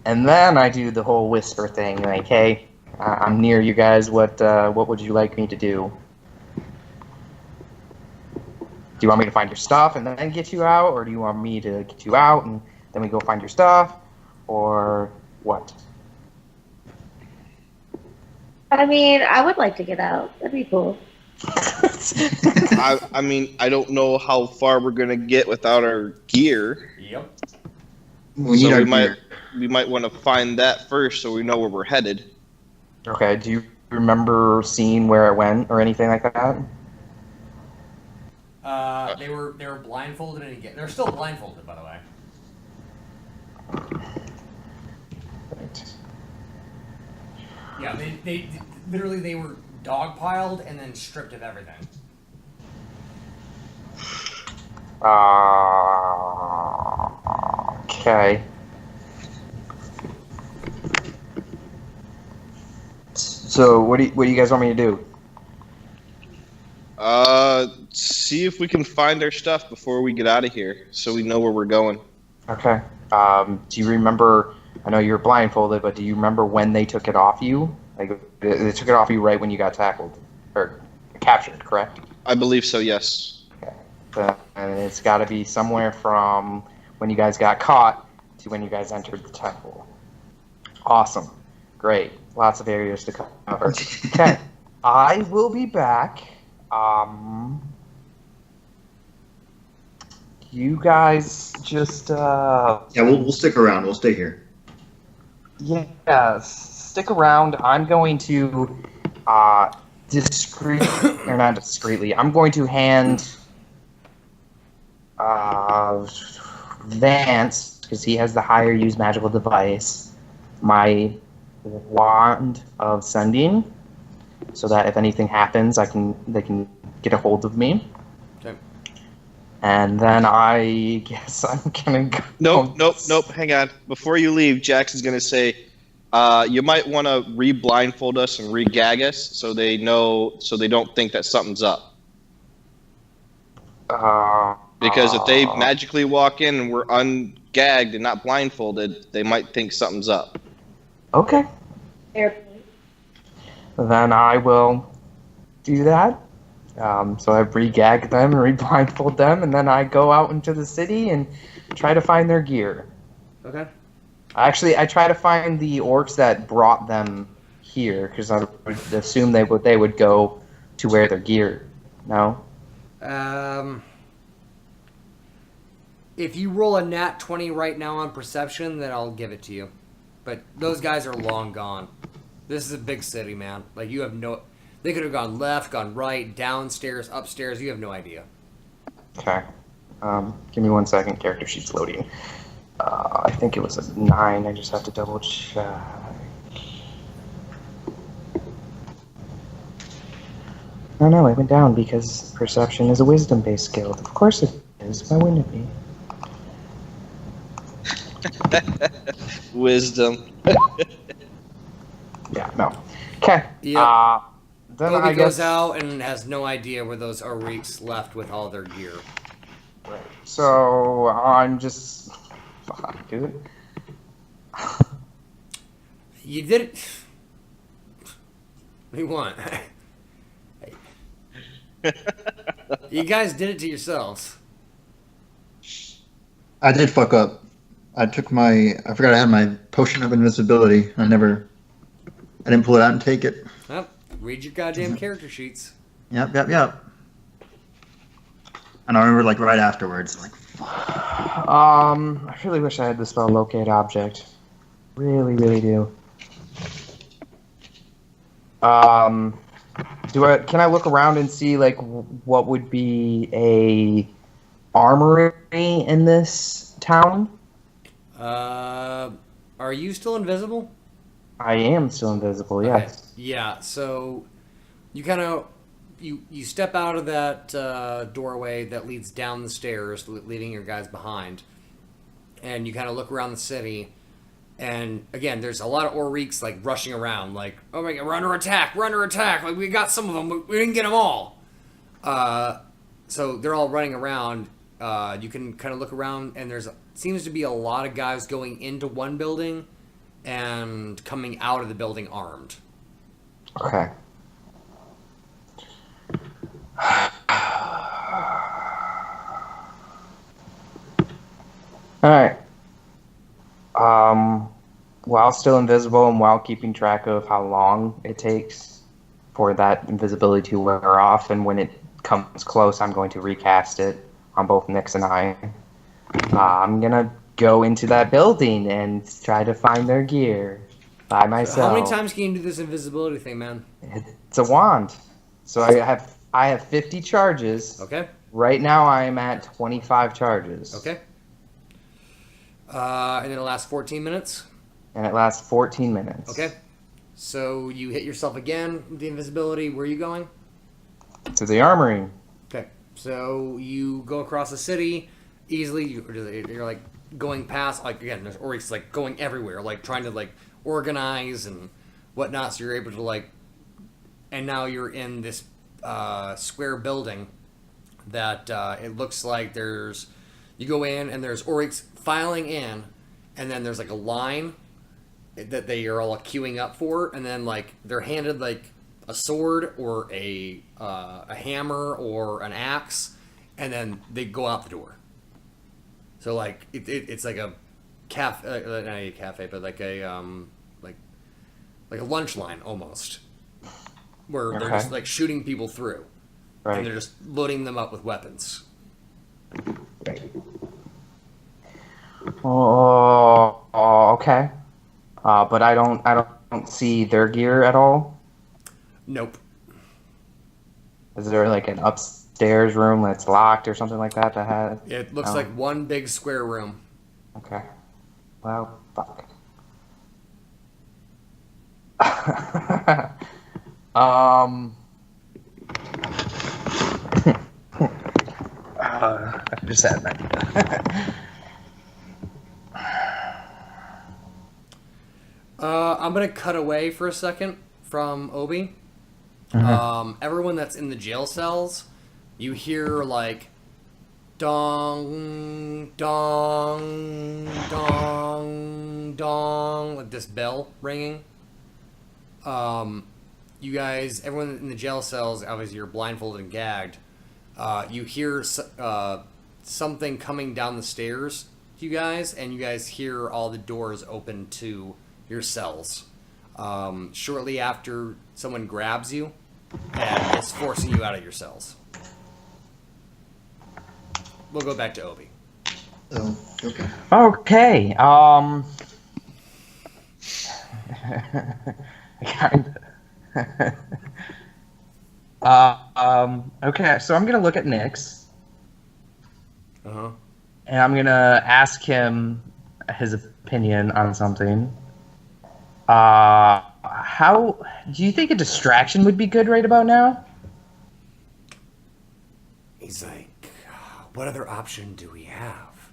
And then I do the whole whisper thing, like, "Hey, I'm near you guys. What would you like me to do? Do you want me to find your stuff and then get you out, or do you want me to get you out and then we go find your stuff, or what?" I mean, I would like to get out. That'd be cool. I mean, I don't know how far we're gonna get without our gear. Yep. We need our gear. We might want to find that first so we know where we're headed. Okay. Do you remember seeing where it went or anything like that? They were blindfolded and they're still blindfolded, by the way. Right. Yeah, they literally they were dogpiled and then stripped of everything. Okay. So what do you guys want me to do? See if we can find our stuff before we get out of here, so we know where we're going. Okay. Do you remember? I know you're blindfolded, but do you remember when they took it off you? Like they took it off you right when you got tackled or captured, correct? I believe so. Yes. Okay. And it's got to be somewhere from when you guys got caught to when you guys entered the temple. Awesome. Great. Lots of areas to cover. Okay. I will be back. You guys just Yeah, we'll stick around. We'll stay here. yeah, stick around. I'm going to or not discreetly. I'm going to hand Vance, because he has the higher use magical device, my wand of sending, so that if anything happens, they can get a hold of me. Okay. And then I guess I'm gonna go. Nope. Hang on. Before you leave, Jackson's gonna say, you might want to re-blindfold us and re-gag us so they don't think that something's up. Because if they magically walk in and we're ungagged and not blindfolded, they might think something's up. Okay. Airplane. Then I will do that. So I re-gag them and re-blindfold them, and then I go out into the city and try to find their gear. Okay. Actually, I try to find the orcs that brought them here, because I would assume they would go to where their gear. No? If you roll a nat 20 right now on perception, then I'll give it to you. But those guys are long gone. This is a big city, man. Like, you have no... They could have gone left, gone right, downstairs, upstairs. You have no idea. Okay. Give me 1 second. Character sheet's loading. I think it was a 9. I just have to double check. Oh no, it went down because perception is a wisdom-based skill. Of course it is. Why wouldn't it be? Wisdom. Yeah, no. Okay. Yep. Then Obi I goes guess. out and has no idea where those Oriks left with all their gear. Right. So I'm just. Fuck, dude. You did it. What do you want? You guys did it to yourselves. I did fuck up. I forgot I had my potion of invisibility. I didn't pull it out and take it. Well, read your goddamn character sheets. Yep. And I remember like right afterwards, like, I really wish I had the spell locate object. Really, really do. Can I look around and see like what would be a armory in this town? Are you still invisible? I am still invisible, yes. Okay. Yeah, so you kind of you step out of that doorway that leads down the stairs, leaving your guys behind, and you kind of look around the city, and again, there's a lot of Oriks like rushing around, like, oh my god, we're under attack, like we got some of them, but we didn't get them all. So they're all running around. You can kind of look around, and seems to be a lot of guys going into one building and coming out of the building armed. Okay. Alright. While still invisible and while keeping track of how long it takes for that invisibility to wear off, and when it comes close, I'm going to recast it on both Nyx and I. I'm gonna go into that building and try to find their gear by myself. How many times can you do this invisibility thing, man? It's a wand. So I have 50 charges. Okay. Right now I am at 25 charges. Okay. And then it lasts 14 minutes. And it lasts 14 minutes. Okay. So you hit yourself again with the invisibility. Where are you going? To the armory. Okay. So you go across the city easily. You're like going past, like, again, there's Oriks like going everywhere, like trying to like organize and whatnot. So you're able to like, and now you're in this square building that it looks like you go in and there's Oriks filing in, and then there's like a line that they are all queuing up for, and then like they're handed like a sword or a hammer or an axe, and then they go out the door. So like it's like a cafe, not a cafe, but like a like a lunch line almost, where they're just like shooting people through, Right. and they're just loading them up with weapons. Right. Oh, okay. But I don't see their gear at all. Nope. Is there like an upstairs room that's locked or something like that has? It looks No. like one big square room. Okay. Well, fuck. I just had that. I'm gonna cut away for a second from Obi. Everyone that's in the jail cells, you hear like dong, dong, dong, dong, like this bell ringing. You guys, everyone in the jail cells, obviously you're blindfolded and gagged. You hear something coming down the stairs to you guys, and you guys hear all the doors open to your cells. Shortly after, someone grabs you and is forcing you out of your cells. We'll go back to Obi. Oh, okay. Okay. Kind of. Okay, so I'm gonna look at Nyx, Uh-huh. and I'm gonna ask him his opinion on something. How do you think a distraction would be good right about now? He's like, what other option do we have?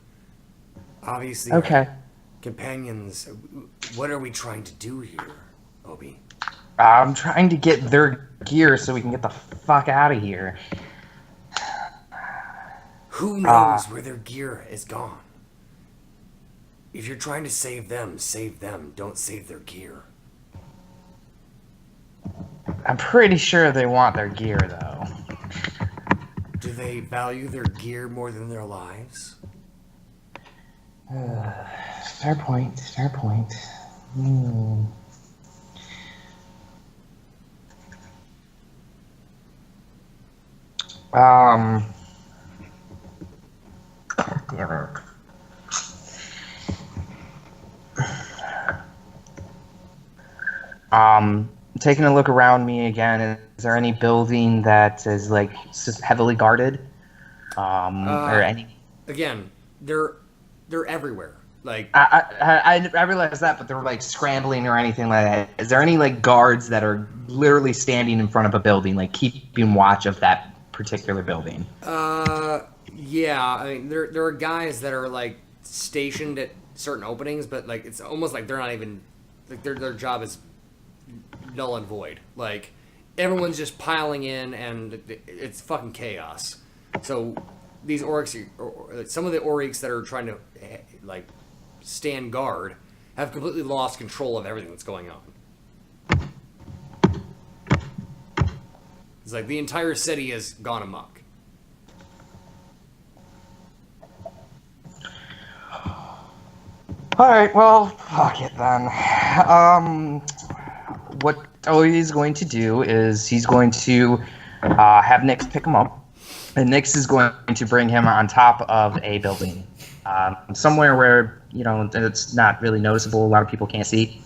Obviously, Okay. companions, what are we trying to do here, Obi? I'm trying to get their gear so we can get the fuck out of here. Who knows where their gear is gone? If you're trying to save them, don't save their gear. I'm pretty sure they want their gear, though. Do they value their gear more than their lives? Fair point. Fair point. Hmm. Damn it. Taking a look around me again, is there any building that is like heavily guarded? Or any? Again, they're everywhere. Like, I realize that, but they're like scrambling or anything like that. Is there any like guards that are literally standing in front of a building, like keeping watch of that particular building? yeah. I mean, there are guys that are like stationed at certain openings, but like it's almost like they're not even like their job is null and void. Like everyone's just piling in, and it's fucking chaos. So these orcs, some of the orcs that are trying to like stand guard, have completely lost control of everything that's going on. It's like the entire city has gone amok. All right, well, fuck it then. What Ollie's going to do is he's going to have Nyx pick him up, and Nyx is going to bring him on top of a building, somewhere where it's not really noticeable. A lot of people can't see.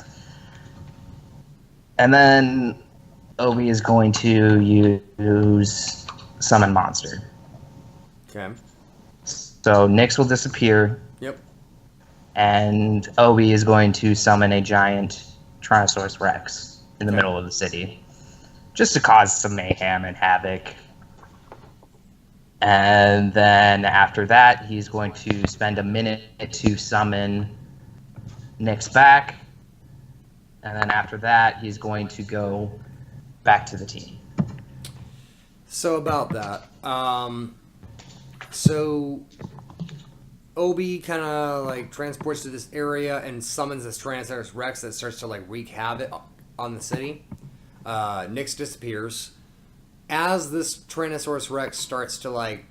And then Obi is going to use Summon Monster. Okay. So Nyx will disappear. Yep. And Obi is going to summon a giant Tyrannosaurus Rex in the Okay. middle of the city, just to cause some mayhem and havoc. And then after that, he's going to spend a minute to summon Nyx back. And then after that, he's going to go back to the team. So about that, so Obi kind of like transports to this area and summons this Tyrannosaurus Rex that starts to like wreak havoc on the city. Nyx disappears. As this Tyrannosaurus Rex starts to like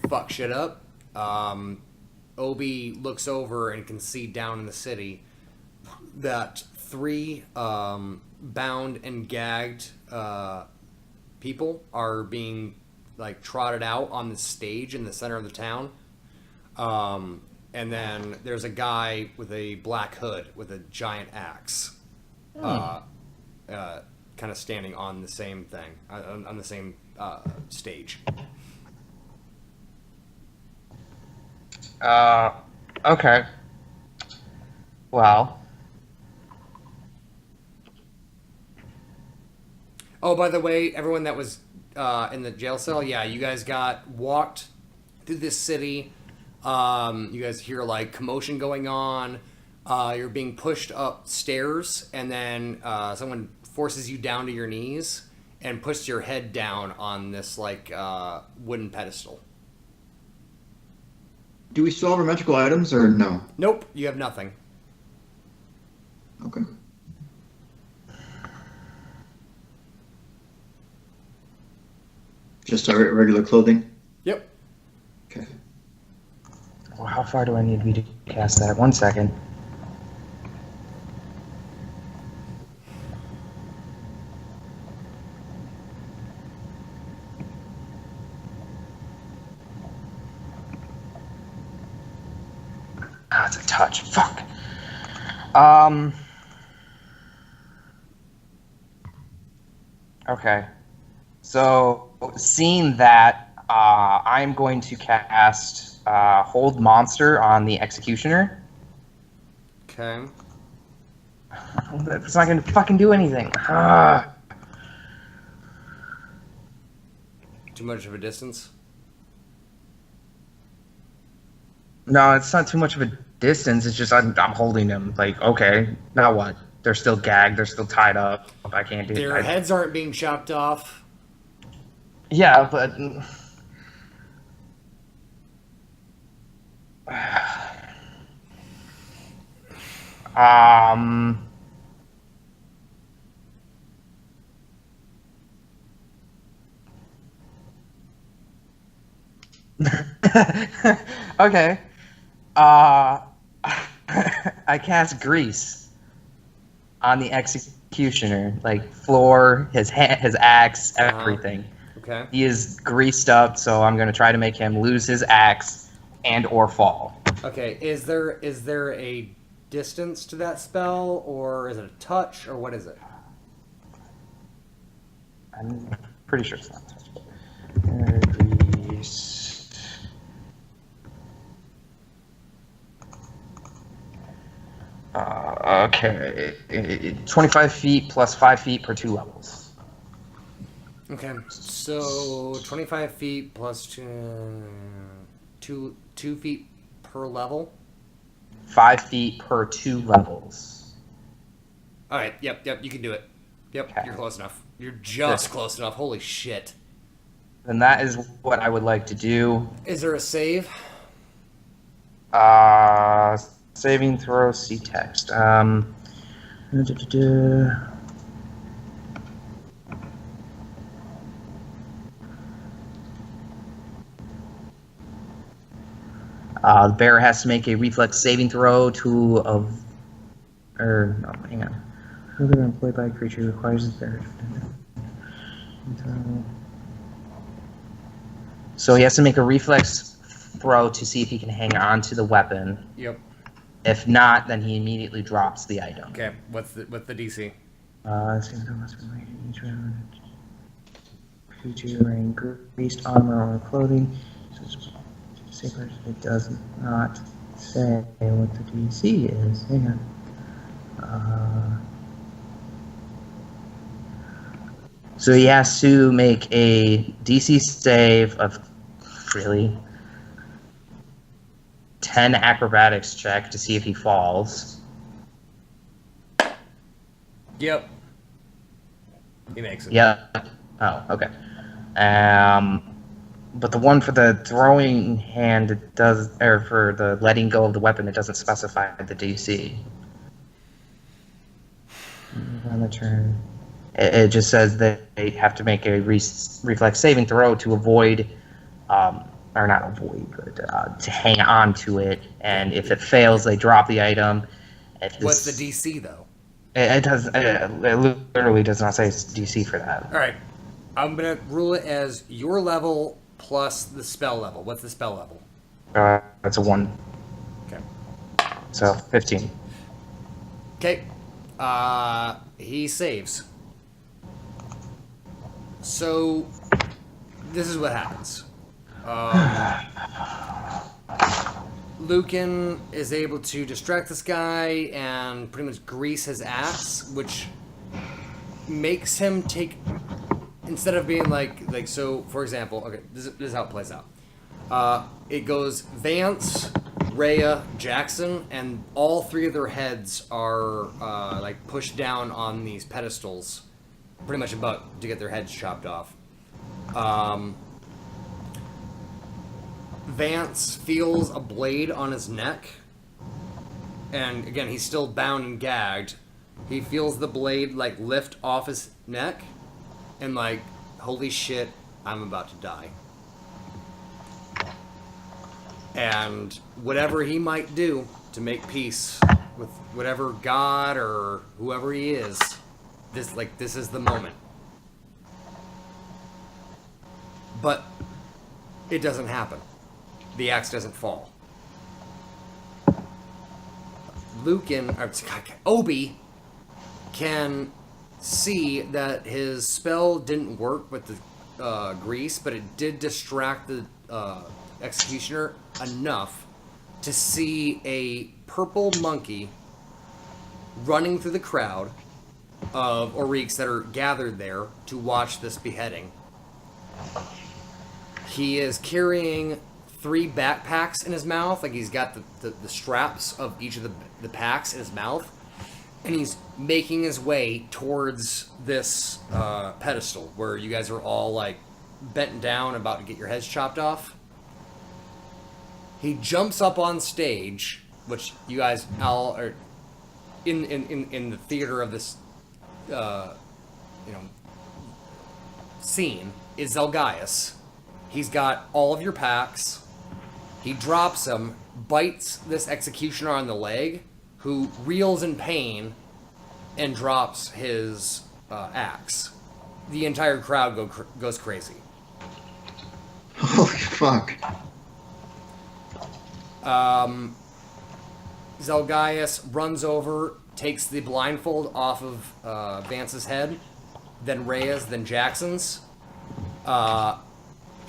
fuck shit up, Obi looks over and can see down in the city that 3 bound and gagged people are being like trotted out on the stage in the center of the town. And then there's a guy with a black hood with a giant axe, kind of standing on the same thing, on the same stage. Okay. Well. Oh, by the way, everyone that was in the jail cell, yeah, you guys got walked through this city. You guys hear like commotion going on. You're being pushed upstairs, and then someone forces you down to your knees and puts your head down on this like wooden pedestal. Do we still have our magical items or no? Nope, you have nothing. Okay. Just our regular clothing? Yep. Okay. Well, how far do I need to be to cast that? 1 second. Ah, it's a touch. Fuck. Okay. So, seeing that, I'm going to cast Hold Monster on the Executioner. Okay. It's not going to fucking do anything. Ah. Too much of a distance? No, it's not too much of a distance. It's just I'm holding them. Like, okay, now what? They're still gagged. They're still tied up. I can't do Their it. heads aren't being chopped off. Yeah, but okay. I cast Grease on the Executioner, like floor, his his axe, everything. Okay. He is greased up, so I'm gonna try to make him lose his axe and or fall. Okay. Is there a distance to that spell, or is it a touch, or what is it? I'm pretty sure it's not touchable. Grease. Okay, 25 feet plus 5 feet per 2 levels. Okay. So 25 feet plus two feet per level. 5 feet per 2 levels. All right. Yep. You can do it. Yep. Okay. You're close enough. You're just close enough. Holy shit. And that is what I would like to do. Is there a save? Saving throw, see text. The bear has to make a reflex saving throw no, hang on. Whether employed by a creature requires the bear. So he has to make a reflex throw to see if he can hang on to the weapon. Yep. If not, then he immediately drops the item. Okay. What's the DC? Saving throw must be made in each round. Creature wearing greased armor or clothing. It does not say what the DC is. Hang on. So he has to make a DC save of really 10 acrobatics check to see if he falls. Yep. He makes it. Yeah. Oh, okay. But the one for the throwing hand, it does, or for the letting go of the weapon, it doesn't specify the DC. On the turn, it just says that they have to make a reflex saving throw to avoid, or not avoid, but to hang on to it. And if it fails, they drop the item. What's the DC though? It does. It literally does not say DC for that. All right. I'm gonna rule it as your level plus the spell level. What's the spell level? That's a 1. Okay. So 15. Okay. He saves. So this is what happens. Lucan is able to distract this guy and pretty much grease his axe, which makes him take, instead of being like so, for example, okay, this is how it plays out. It goes Vance, Rhea, Jackson, and all 3 of their heads are like pushed down on these pedestals, pretty much about to get their heads chopped off. Vance feels a blade on his neck, and again, he's still bound and gagged. He feels the blade like lift off his neck, and like, holy shit, I'm about to die. And whatever he might do to make peace with whatever god or whoever he is, this is the moment. But it doesn't happen. The axe doesn't fall. Obi can see that his spell didn't work with the grease, but it did distract the executioner enough to see a purple monkey running through the crowd of Oriks that are gathered there to watch this beheading. He is carrying 3 backpacks in his mouth, like he's got the straps of each of the packs in his mouth, and he's making his way towards this pedestal where you guys are all like bent down, about to get your heads chopped off. He jumps up on stage, which you guys all are in the theater of this, scene is Zelgaius. He's got all of your packs. He drops them, bites this executioner on the leg, who reels in pain and drops his axe. The entire crowd goes crazy. Holy fuck. Zelgaius runs over, takes the blindfold off of Vance's head, then Rhea's, then Jackson's.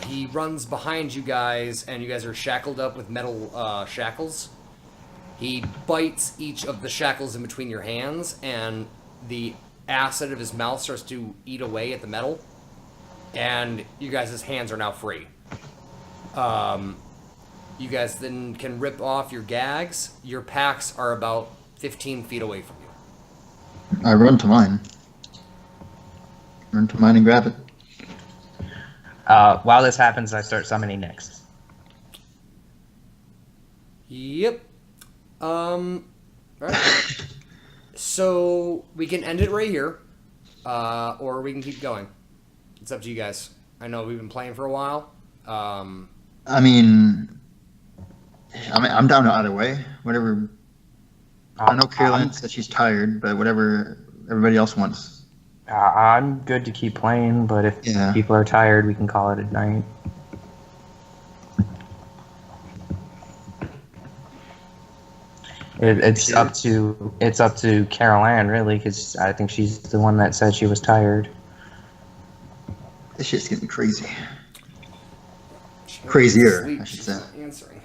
He runs behind you guys, and you guys are shackled up with metal shackles. He bites each of the shackles in between your hands, and the acid of his mouth starts to eat away at the metal, and you guys' hands are now free. You guys then can rip off your gags. Your packs are about 15 feet away from you. I run to mine. Run to mine and grab it. While this happens, I start summoning Nyx. Yep. Alright. So, we can end it right here, or we can keep going. It's up to you guys. I know we've been playing for a while. I'm down to either way. Whatever. I know Caroline said she's tired, but whatever everybody else wants. I'm good to keep playing, but if people are tired, we can call it a night. It's up to Carol Ann, really, because I think she's the one that said she was tired. This shit's getting crazy. Crazier, I should say. Answering.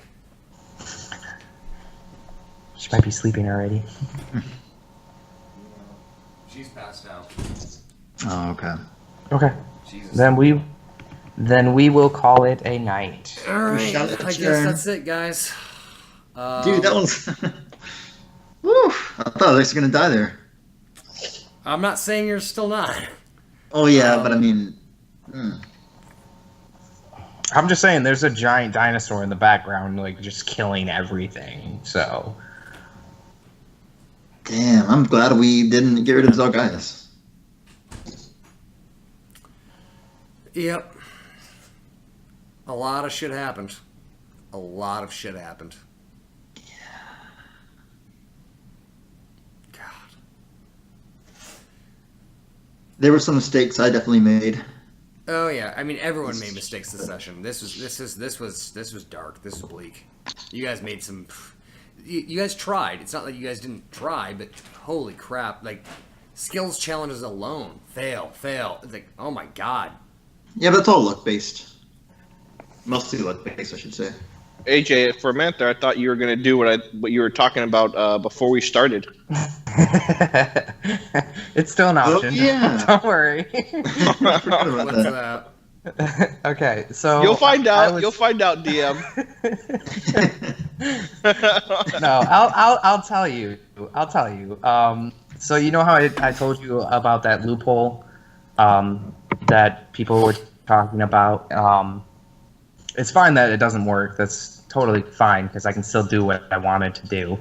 She might be sleeping already. She's passed out. Oh, okay. Okay. Jesus. Then we will call it a night. All right. Shall I guess adjourn. that's it, guys. Dude, that was... Woo! I thought I was gonna die there. I'm not saying you're still not. Oh yeah, but I mean... I'm just saying, there's a giant dinosaur in the background, like, just killing everything, so... Damn, I'm glad we didn't get rid of Zelgaius. Yep. A lot of shit happened. A lot of shit happened. God. There were some mistakes I definitely made. Oh yeah, I mean everyone made mistakes this session. This was dark. This was bleak. You guys made some. You guys tried. It's not like you guys didn't try, but holy crap! Like skills challenges alone, fail. It's like, oh my god. Yeah, but it's all luck based. Mostly luck based, I should say. AJ, for a minute there, I thought you were going to do what you were talking about before we started. It's still an option. Yeah. Don't worry. I forgot about What's that. that? Okay, so You'll find out. was- You'll find out, DM. No, I'll tell you. So you know how I told you about that loophole that people were talking about. It's fine that it doesn't work. That's totally fine because I can still do what I wanted to do.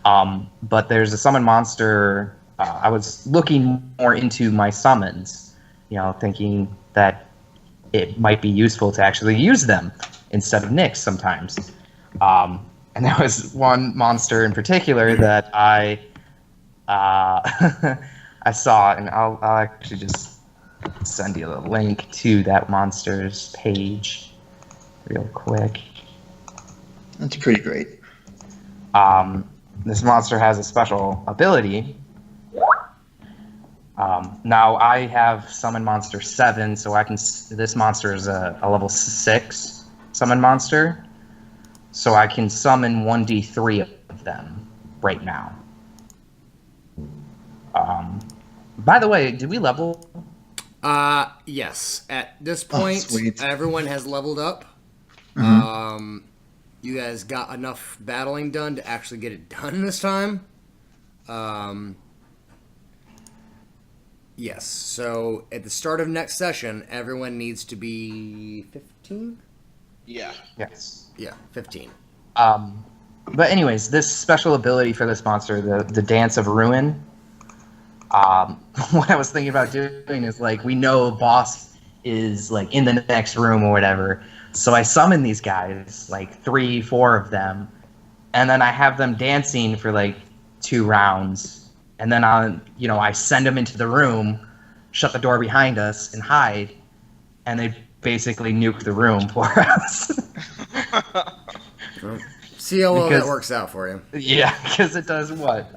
But there's a summon monster I was looking more into my summons, thinking that it might be useful to actually use them instead of Nyx sometimes. And there was one monster in particular that I I saw, and I'll actually just send you the link to that monster's page real quick. That's pretty great. This monster has a special ability. Now I have summon monster 7, so I can. This monster is a level 6 summon monster, so I can summon 1d3 of them right now. By the way, did we level? Yes. At this point, sweet. everyone has leveled up. Mhm. You guys got enough battling done to actually get it done this time. Yes. So at the start of next session, everyone needs to be 15. Yeah. Yes. Yeah, 15. But anyways, this special ability for this monster, the Dance of Ruin. What I was thinking about doing is like we know a boss is like in the next room or whatever. So I summon these guys, like 3-4 of them, and then I have them dancing for like 2 rounds, and then I send them into the room, shut the door behind us, and hide, and they basically nuke the room for us. See how well that Because- works out for you. Yeah, because it does what?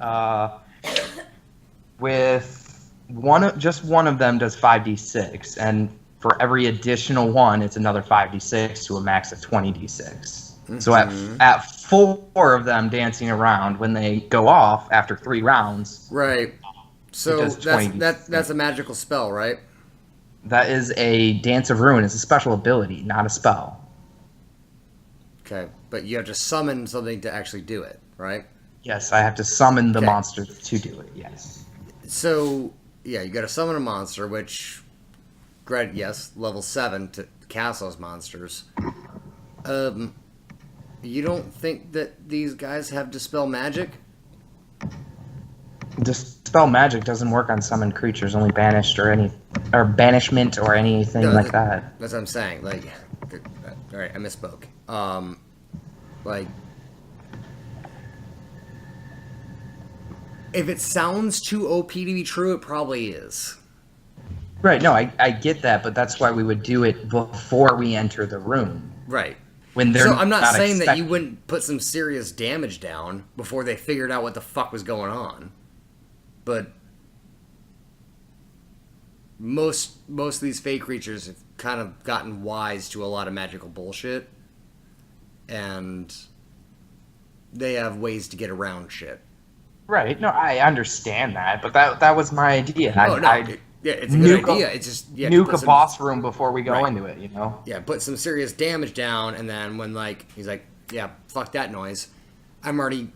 With just one of them does 5d6, and for every additional one, it's another 5d6 to a max of 20d6. So at 4 of them dancing around, when they go off after 3 rounds, Right. So does 20. that's a magical spell, right? that is a Dance of Ruin. It's a special ability, not a spell. Okay. But you have to summon something to actually do it, right? Yes, I have to summon the Okay. monster to do it. Yes. So, yeah, you got to summon a monster, which, granted, yes, level 7 to cast those monsters. You don't think that these guys have Dispel Magic? Dispel magic doesn't work on summoned creatures, only banished or banishment or anything No, like that. That's what I'm saying. Like, all right, I misspoke. Like, if it sounds too OP to be true, it probably is. Right, no, I get that, but that's why we would do it before we enter the room. Right. When they're So I'm not saying that you expecting- wouldn't put some serious damage down before they figured out what the fuck was going on. But most of these fake creatures have kind of gotten wise to a lot of magical bullshit. And they have ways to get around shit. Right, no, I understand that, but that was my idea. Oh, no. I Yeah, it's a good nuke a- idea. It's just nuke put a some- boss room before we go Right. into it, Yeah, put some serious damage down, and then when he's like, yeah, fuck that noise. I'm already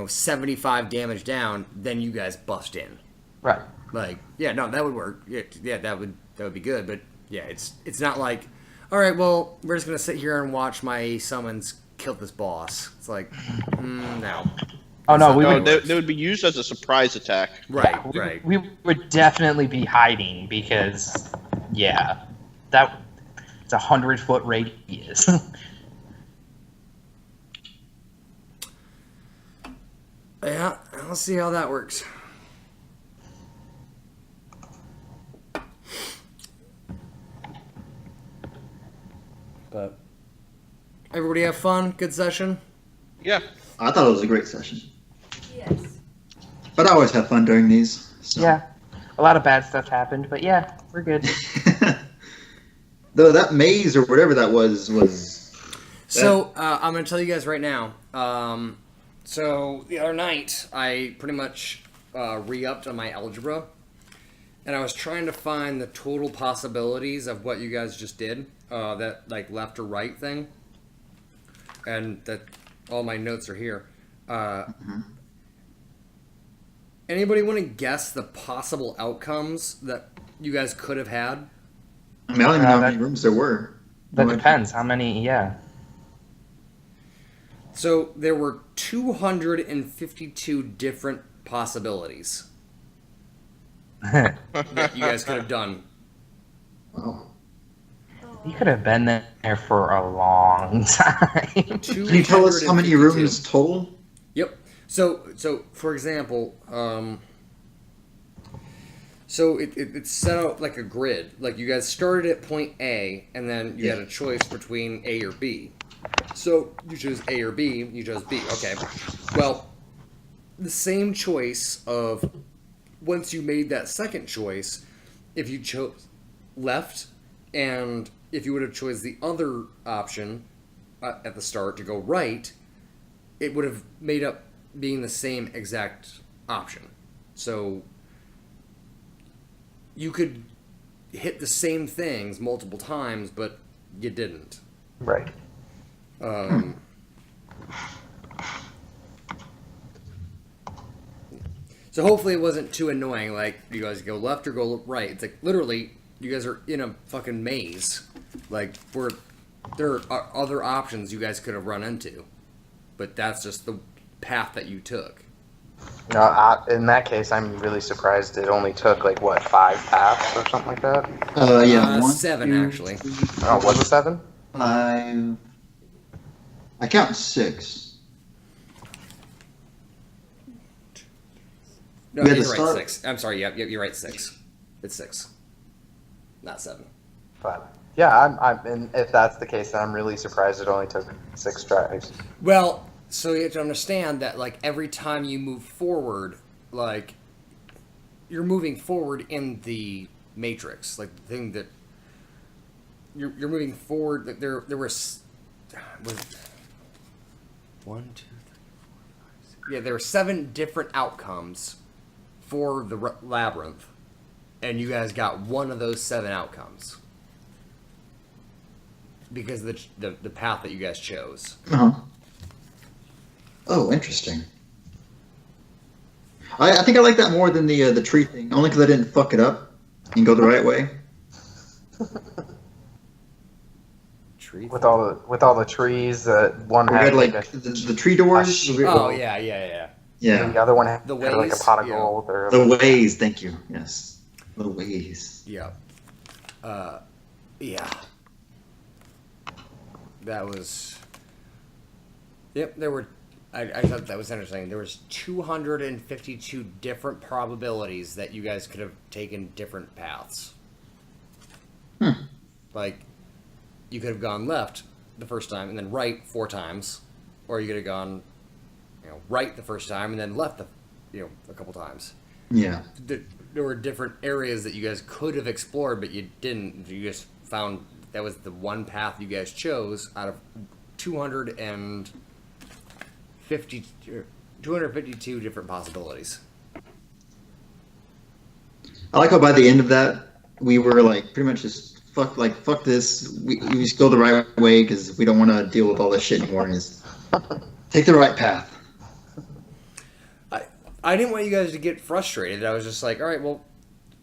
75 damage down. Then you guys bust in. Right. Like, yeah, no, that would work. Yeah, that would be good. But yeah, it's not like, all right, well, we're just gonna sit here and watch my summons kill this boss. It's like, no. Oh no, we No, would they would be used as a surprise attack. Right, we, right. we would definitely be hiding because, yeah, it's 100-foot radius. Yeah, I'll see how that works. But everybody have fun. Good session. Yeah. I thought it was a great session. Yes. But I always have fun during these. So. Yeah, a lot of bad stuff happened, but yeah, we're good. Though that maze or whatever that was. So I'm gonna tell you guys right now. So the other night, I pretty much re-upped on my algebra, and I was trying to find the total possibilities of what you guys just did. That like left or right thing, and that all my notes are here. Anybody want to guess the possible outcomes that you guys could have had? I mean, I don't even know how that- many rooms there were. That No, depends. How many? Yeah. So there were 252 different possibilities. that you guys could have done. Oh. You could have been there for a long time. Can you tell us how many 252. rooms total? Yep. So for example, so it's set out like a grid. Like you guys started at point A, and then you had a choice between A or B. So you chose A or B. You chose B. Okay. Well, the same choice of once you made that second choice, if you chose left, and if you would have chose the other option at the start to go right, it would have made up being the same exact option. So you could hit the same things multiple times, but you didn't. Right. So hopefully it wasn't too annoying. Like you guys go left or go right. It's like literally you guys are in a fucking maze. Like where there are other options you guys could have run into, but that's just the path that you took. No, in that case, I'm really surprised it only took like what 5 paths or something like that. Yeah, 1, 7 2, actually. 3, Oh, was it 7? 5. I count 6. No, We had you're to right. start- 6. I'm sorry. Yep, you're right. 6. It's 6, not 7. But yeah, and if that's the case, then I'm really surprised it only took 6 tries. Well, so you have to understand that like every time you move forward, like you're moving forward in the matrix, like the thing that you're moving forward. That there was 1, 2, 3, 4, 5, 6. Yeah, there were 7 different outcomes for the labyrinth, and you guys got one of those 7 outcomes because of the path that you guys chose. Uh-huh. Oh, interesting. I think I like that more than the tree thing, only because I didn't fuck it up and go the right way. With all the trees, one We had had like like the tree doors. Oh yeah. Yeah, the other one had The like a ways, pot of yeah. gold or the ways. Thank you. Yes, the ways. Yeah. Yeah. That was. Yep, there were. I thought that was interesting. There was 252 different probabilities that you guys could have taken different paths. Like, you could have gone left the first time and then right 4 times, or you could have gone, right the first time and then left a couple times. Yeah. There were different areas that you guys could have explored, but you didn't. You just found that was the one path you guys chose out of 252 different possibilities. I like how by the end of that we were like pretty much just fuck this. We just go the right way because we don't want to deal with all this shit anymore. And just take the right path. I didn't want you guys to get frustrated. I was just like, all right, well,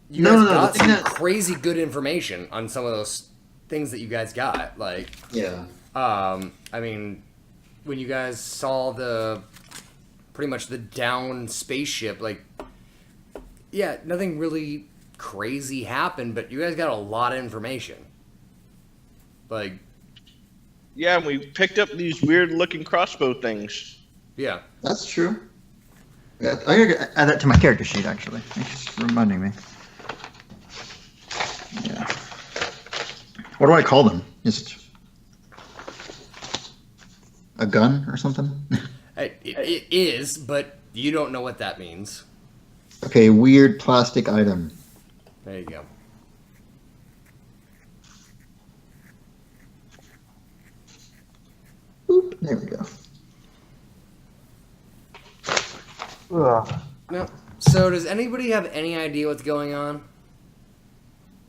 you No, guys no, got the thing some that- crazy good information on some of those things that you guys got. Like, Yeah. I mean, when you guys saw pretty much the down spaceship, like, yeah, nothing really crazy happened, but you guys got a lot of information. Like, Yeah, and we picked up these weird looking crossbow things. yeah. That's true. Yeah, I gotta add that to my character sheet, actually. Thanks for reminding me. Yeah. What do I call them? Just a gun or something? It is, but you don't know what that means. Okay, weird plastic item. There you go. Boop, there we go. Ugh. No. So, does anybody have any idea what's going on?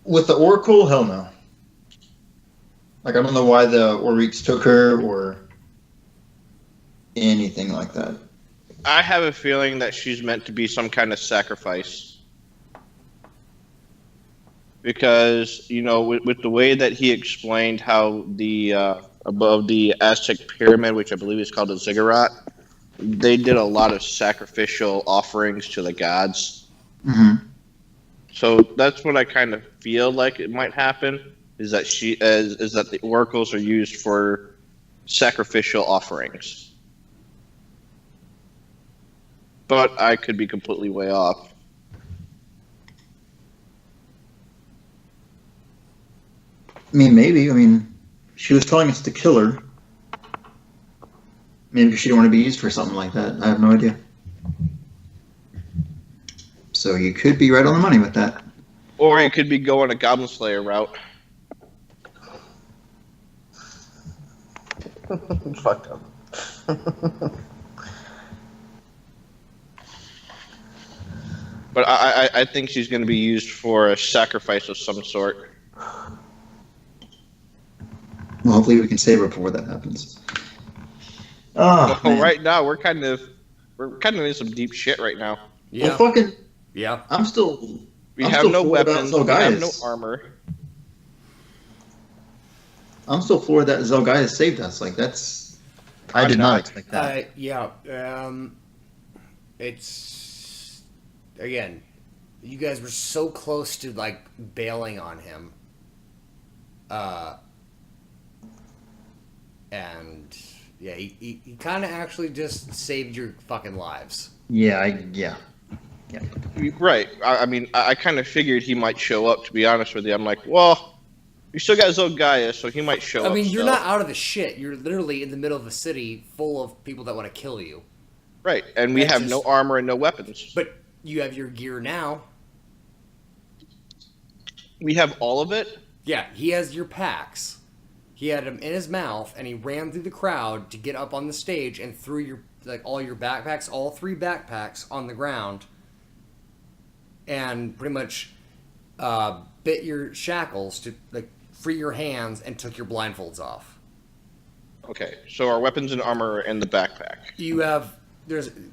With the Oracle, hell no. Like, I don't know why the Oryx took her or anything like that. I have a feeling that she's meant to be some kind of sacrifice. Because, with the way that he explained how the above the Aztec pyramid, which I believe is called a ziggurat, they did a lot of sacrificial offerings to the gods. Mm-hmm. So that's what I kind of feel like it might happen. Is that is that the oracles are used for sacrificial offerings? But I could be completely way off. I mean, maybe. I mean, she was telling us to kill her. Maybe she didn't want to be used for something like that. I have no idea. So you could be right on the money with that. Or it could be going a Goblin Slayer route. Fucked up. But I think she's going to be used for a sacrifice of some sort. Well, hopefully we can save her before that happens. Oh, Well, man. right now we're kind of in some deep shit right now. Yeah. Well, fucking, Yeah. I'm still. We I'm have still no floored that weapons. We have no Zelgaius. armor. I'm still floored that Zelgaius saved us. Like that's. I I'm did not not. expect that. Yeah. It's again, you guys were so close to like bailing on him. And yeah, he kind of actually just saved your fucking lives. Yeah. Right. I mean, I kind of figured he might show up, to be honest with you. I'm like, well, you still got Zelgaius, so he might show up. I mean, you're still. not out of the shit. You're literally in the middle of a city full of people that want to kill you. Right. And we That's have just- no armor and no weapons. But you have your gear now. We have all of it? Yeah, he has your packs. He had them in his mouth, and he ran through the crowd to get up on the stage and threw your all your backpacks, all 3 backpacks, on the ground, and pretty much bit your shackles to free your hands and took your blindfolds off. Okay. So our weapons and armor are in the backpack. You have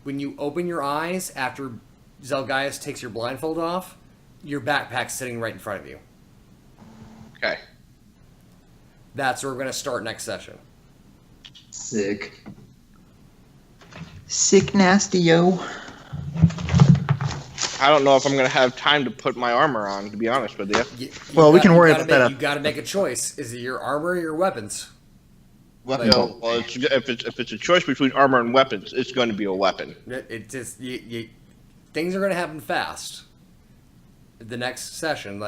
when you open your eyes after Zelgaius takes your blindfold off, your backpack's sitting right in front of you. Okay. That's where we're going to start next session. Sick. Sick nasty, yo. I don't know if I'm going to have time to put my armor on, to be honest with you. Well, we can worry about that You got to make a choice. Is it your armor or your weapons? Weapon. No, well, if it's a choice between armor and weapons, it's going to be a weapon. It just things are going to happen fast. The next session,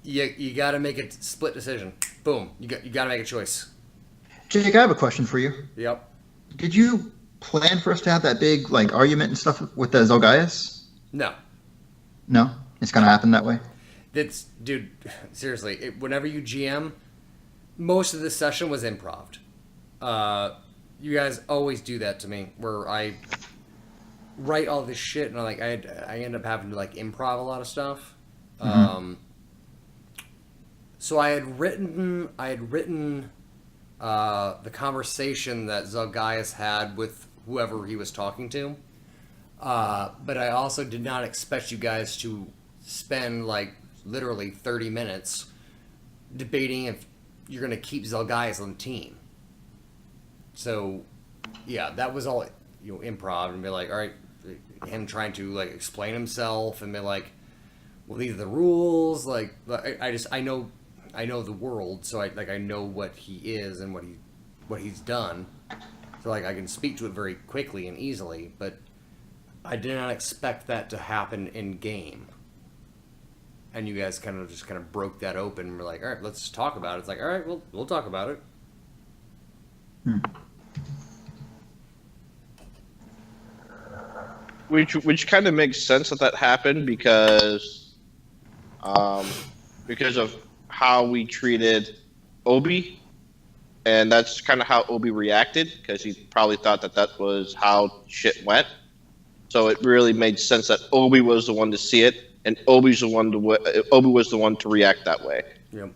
you got to make a split decision. Boom, you got to make a choice. Jake, I have a question for you. Yep. Did you plan for us to have that big argument and stuff with the Zelgaius? No, No, it's gonna happen that way. that's dude. Seriously, whenever you GM, most of this session was improv. You guys always do that to me, where I write all this shit and I end up having to improv a lot of stuff. So I had written the conversation that Zelgaius had with whoever he was talking to, but I also did not expect you guys to spend literally 30 minutes debating if you're going to keep Zelgaius on the team. So yeah, that was all improv, and be all right, him trying to explain himself and be well, these are the rules. I know the world, so I know what he is and what he's done, so I can speak to it very quickly and easily. But I did not expect that to happen in game, and you guys kind of broke that open. And we're all right, let's talk about it. It's all right, we'll talk about it. Which kind of makes sense that happened because of how we treated Obi, and that's kind of how Obi reacted, because he probably thought that was how shit went. So it really made sense that Obi was the one to see it, and Obi was the one to react that way. Yep.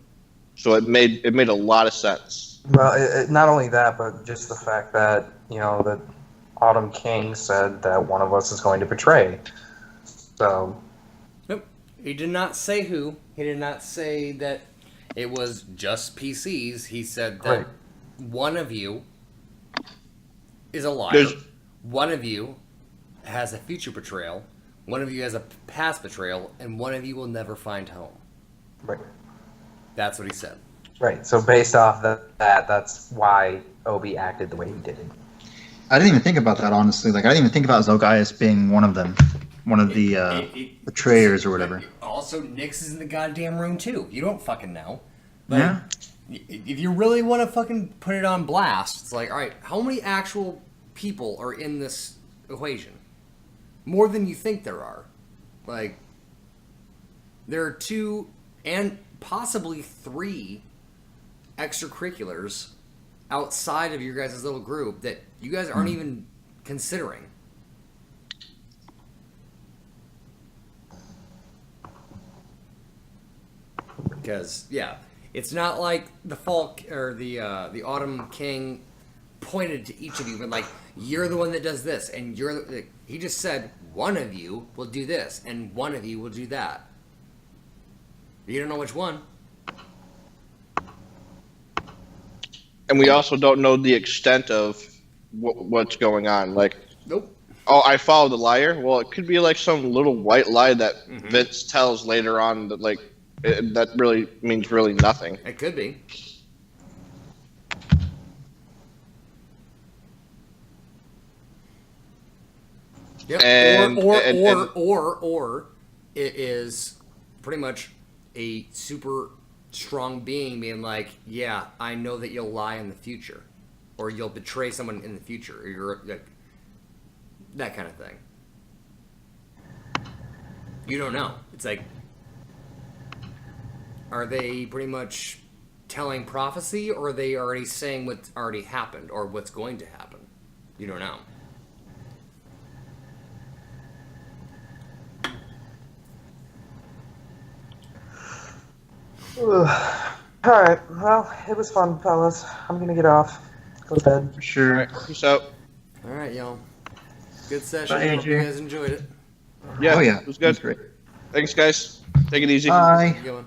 So it made a lot of sense. Well, not only that, but just the fact that that Autumn King said that one of us is going to betray. So. Nope. He did not say who. He did not say that it was just PCs. He said that one of you is a liar. One of you has a future betrayal. One of you has a past betrayal, and one of you will never find home. Right. That's what he said. Right. So based off that's why Obi acted the way he did. I didn't even think about that, honestly. Like, I didn't even think about Zolgaius being one of them. One of the betrayers or whatever. Also, Nyx is in the goddamn room, too. You don't fucking know. Yeah. If you really want to fucking put it on blast, it's like, all right, how many actual people are in this equation? More than you think there are. Like, there are 2 and possibly 3 extracurriculars outside of your guys' little group that you guys aren't even considering. Because, yeah, it's not like the Falk or the Autumn King pointed to each of you and like, you're the one that does this, and you're the, he just said one of you will do this and one of you will do that. You don't know which one. And we also don't know the extent of what's going on. Like, Nope. oh, I followed the liar. Well, it could be like some little white lie that Vince tells later on that like that really means really nothing. It could be. Yep. And- or it is pretty much a super strong being being like, yeah, I know that you'll lie in the future, or you'll betray someone in the future, or you're like that kind of thing. You don't know. It's like, are they pretty much telling prophecy, or are they already saying what's already happened or what's going to happen? You don't know. Alright, well, it was fun, fellas. I'm gonna get off. Go to bed. For sure. Alright, peace out. All right, y'all. Good session. Bye, Hope you AJ. guys enjoyed it. Yeah, Oh, yeah. it was good. That's great. Thanks, guys. Take it easy. Bye. Good one.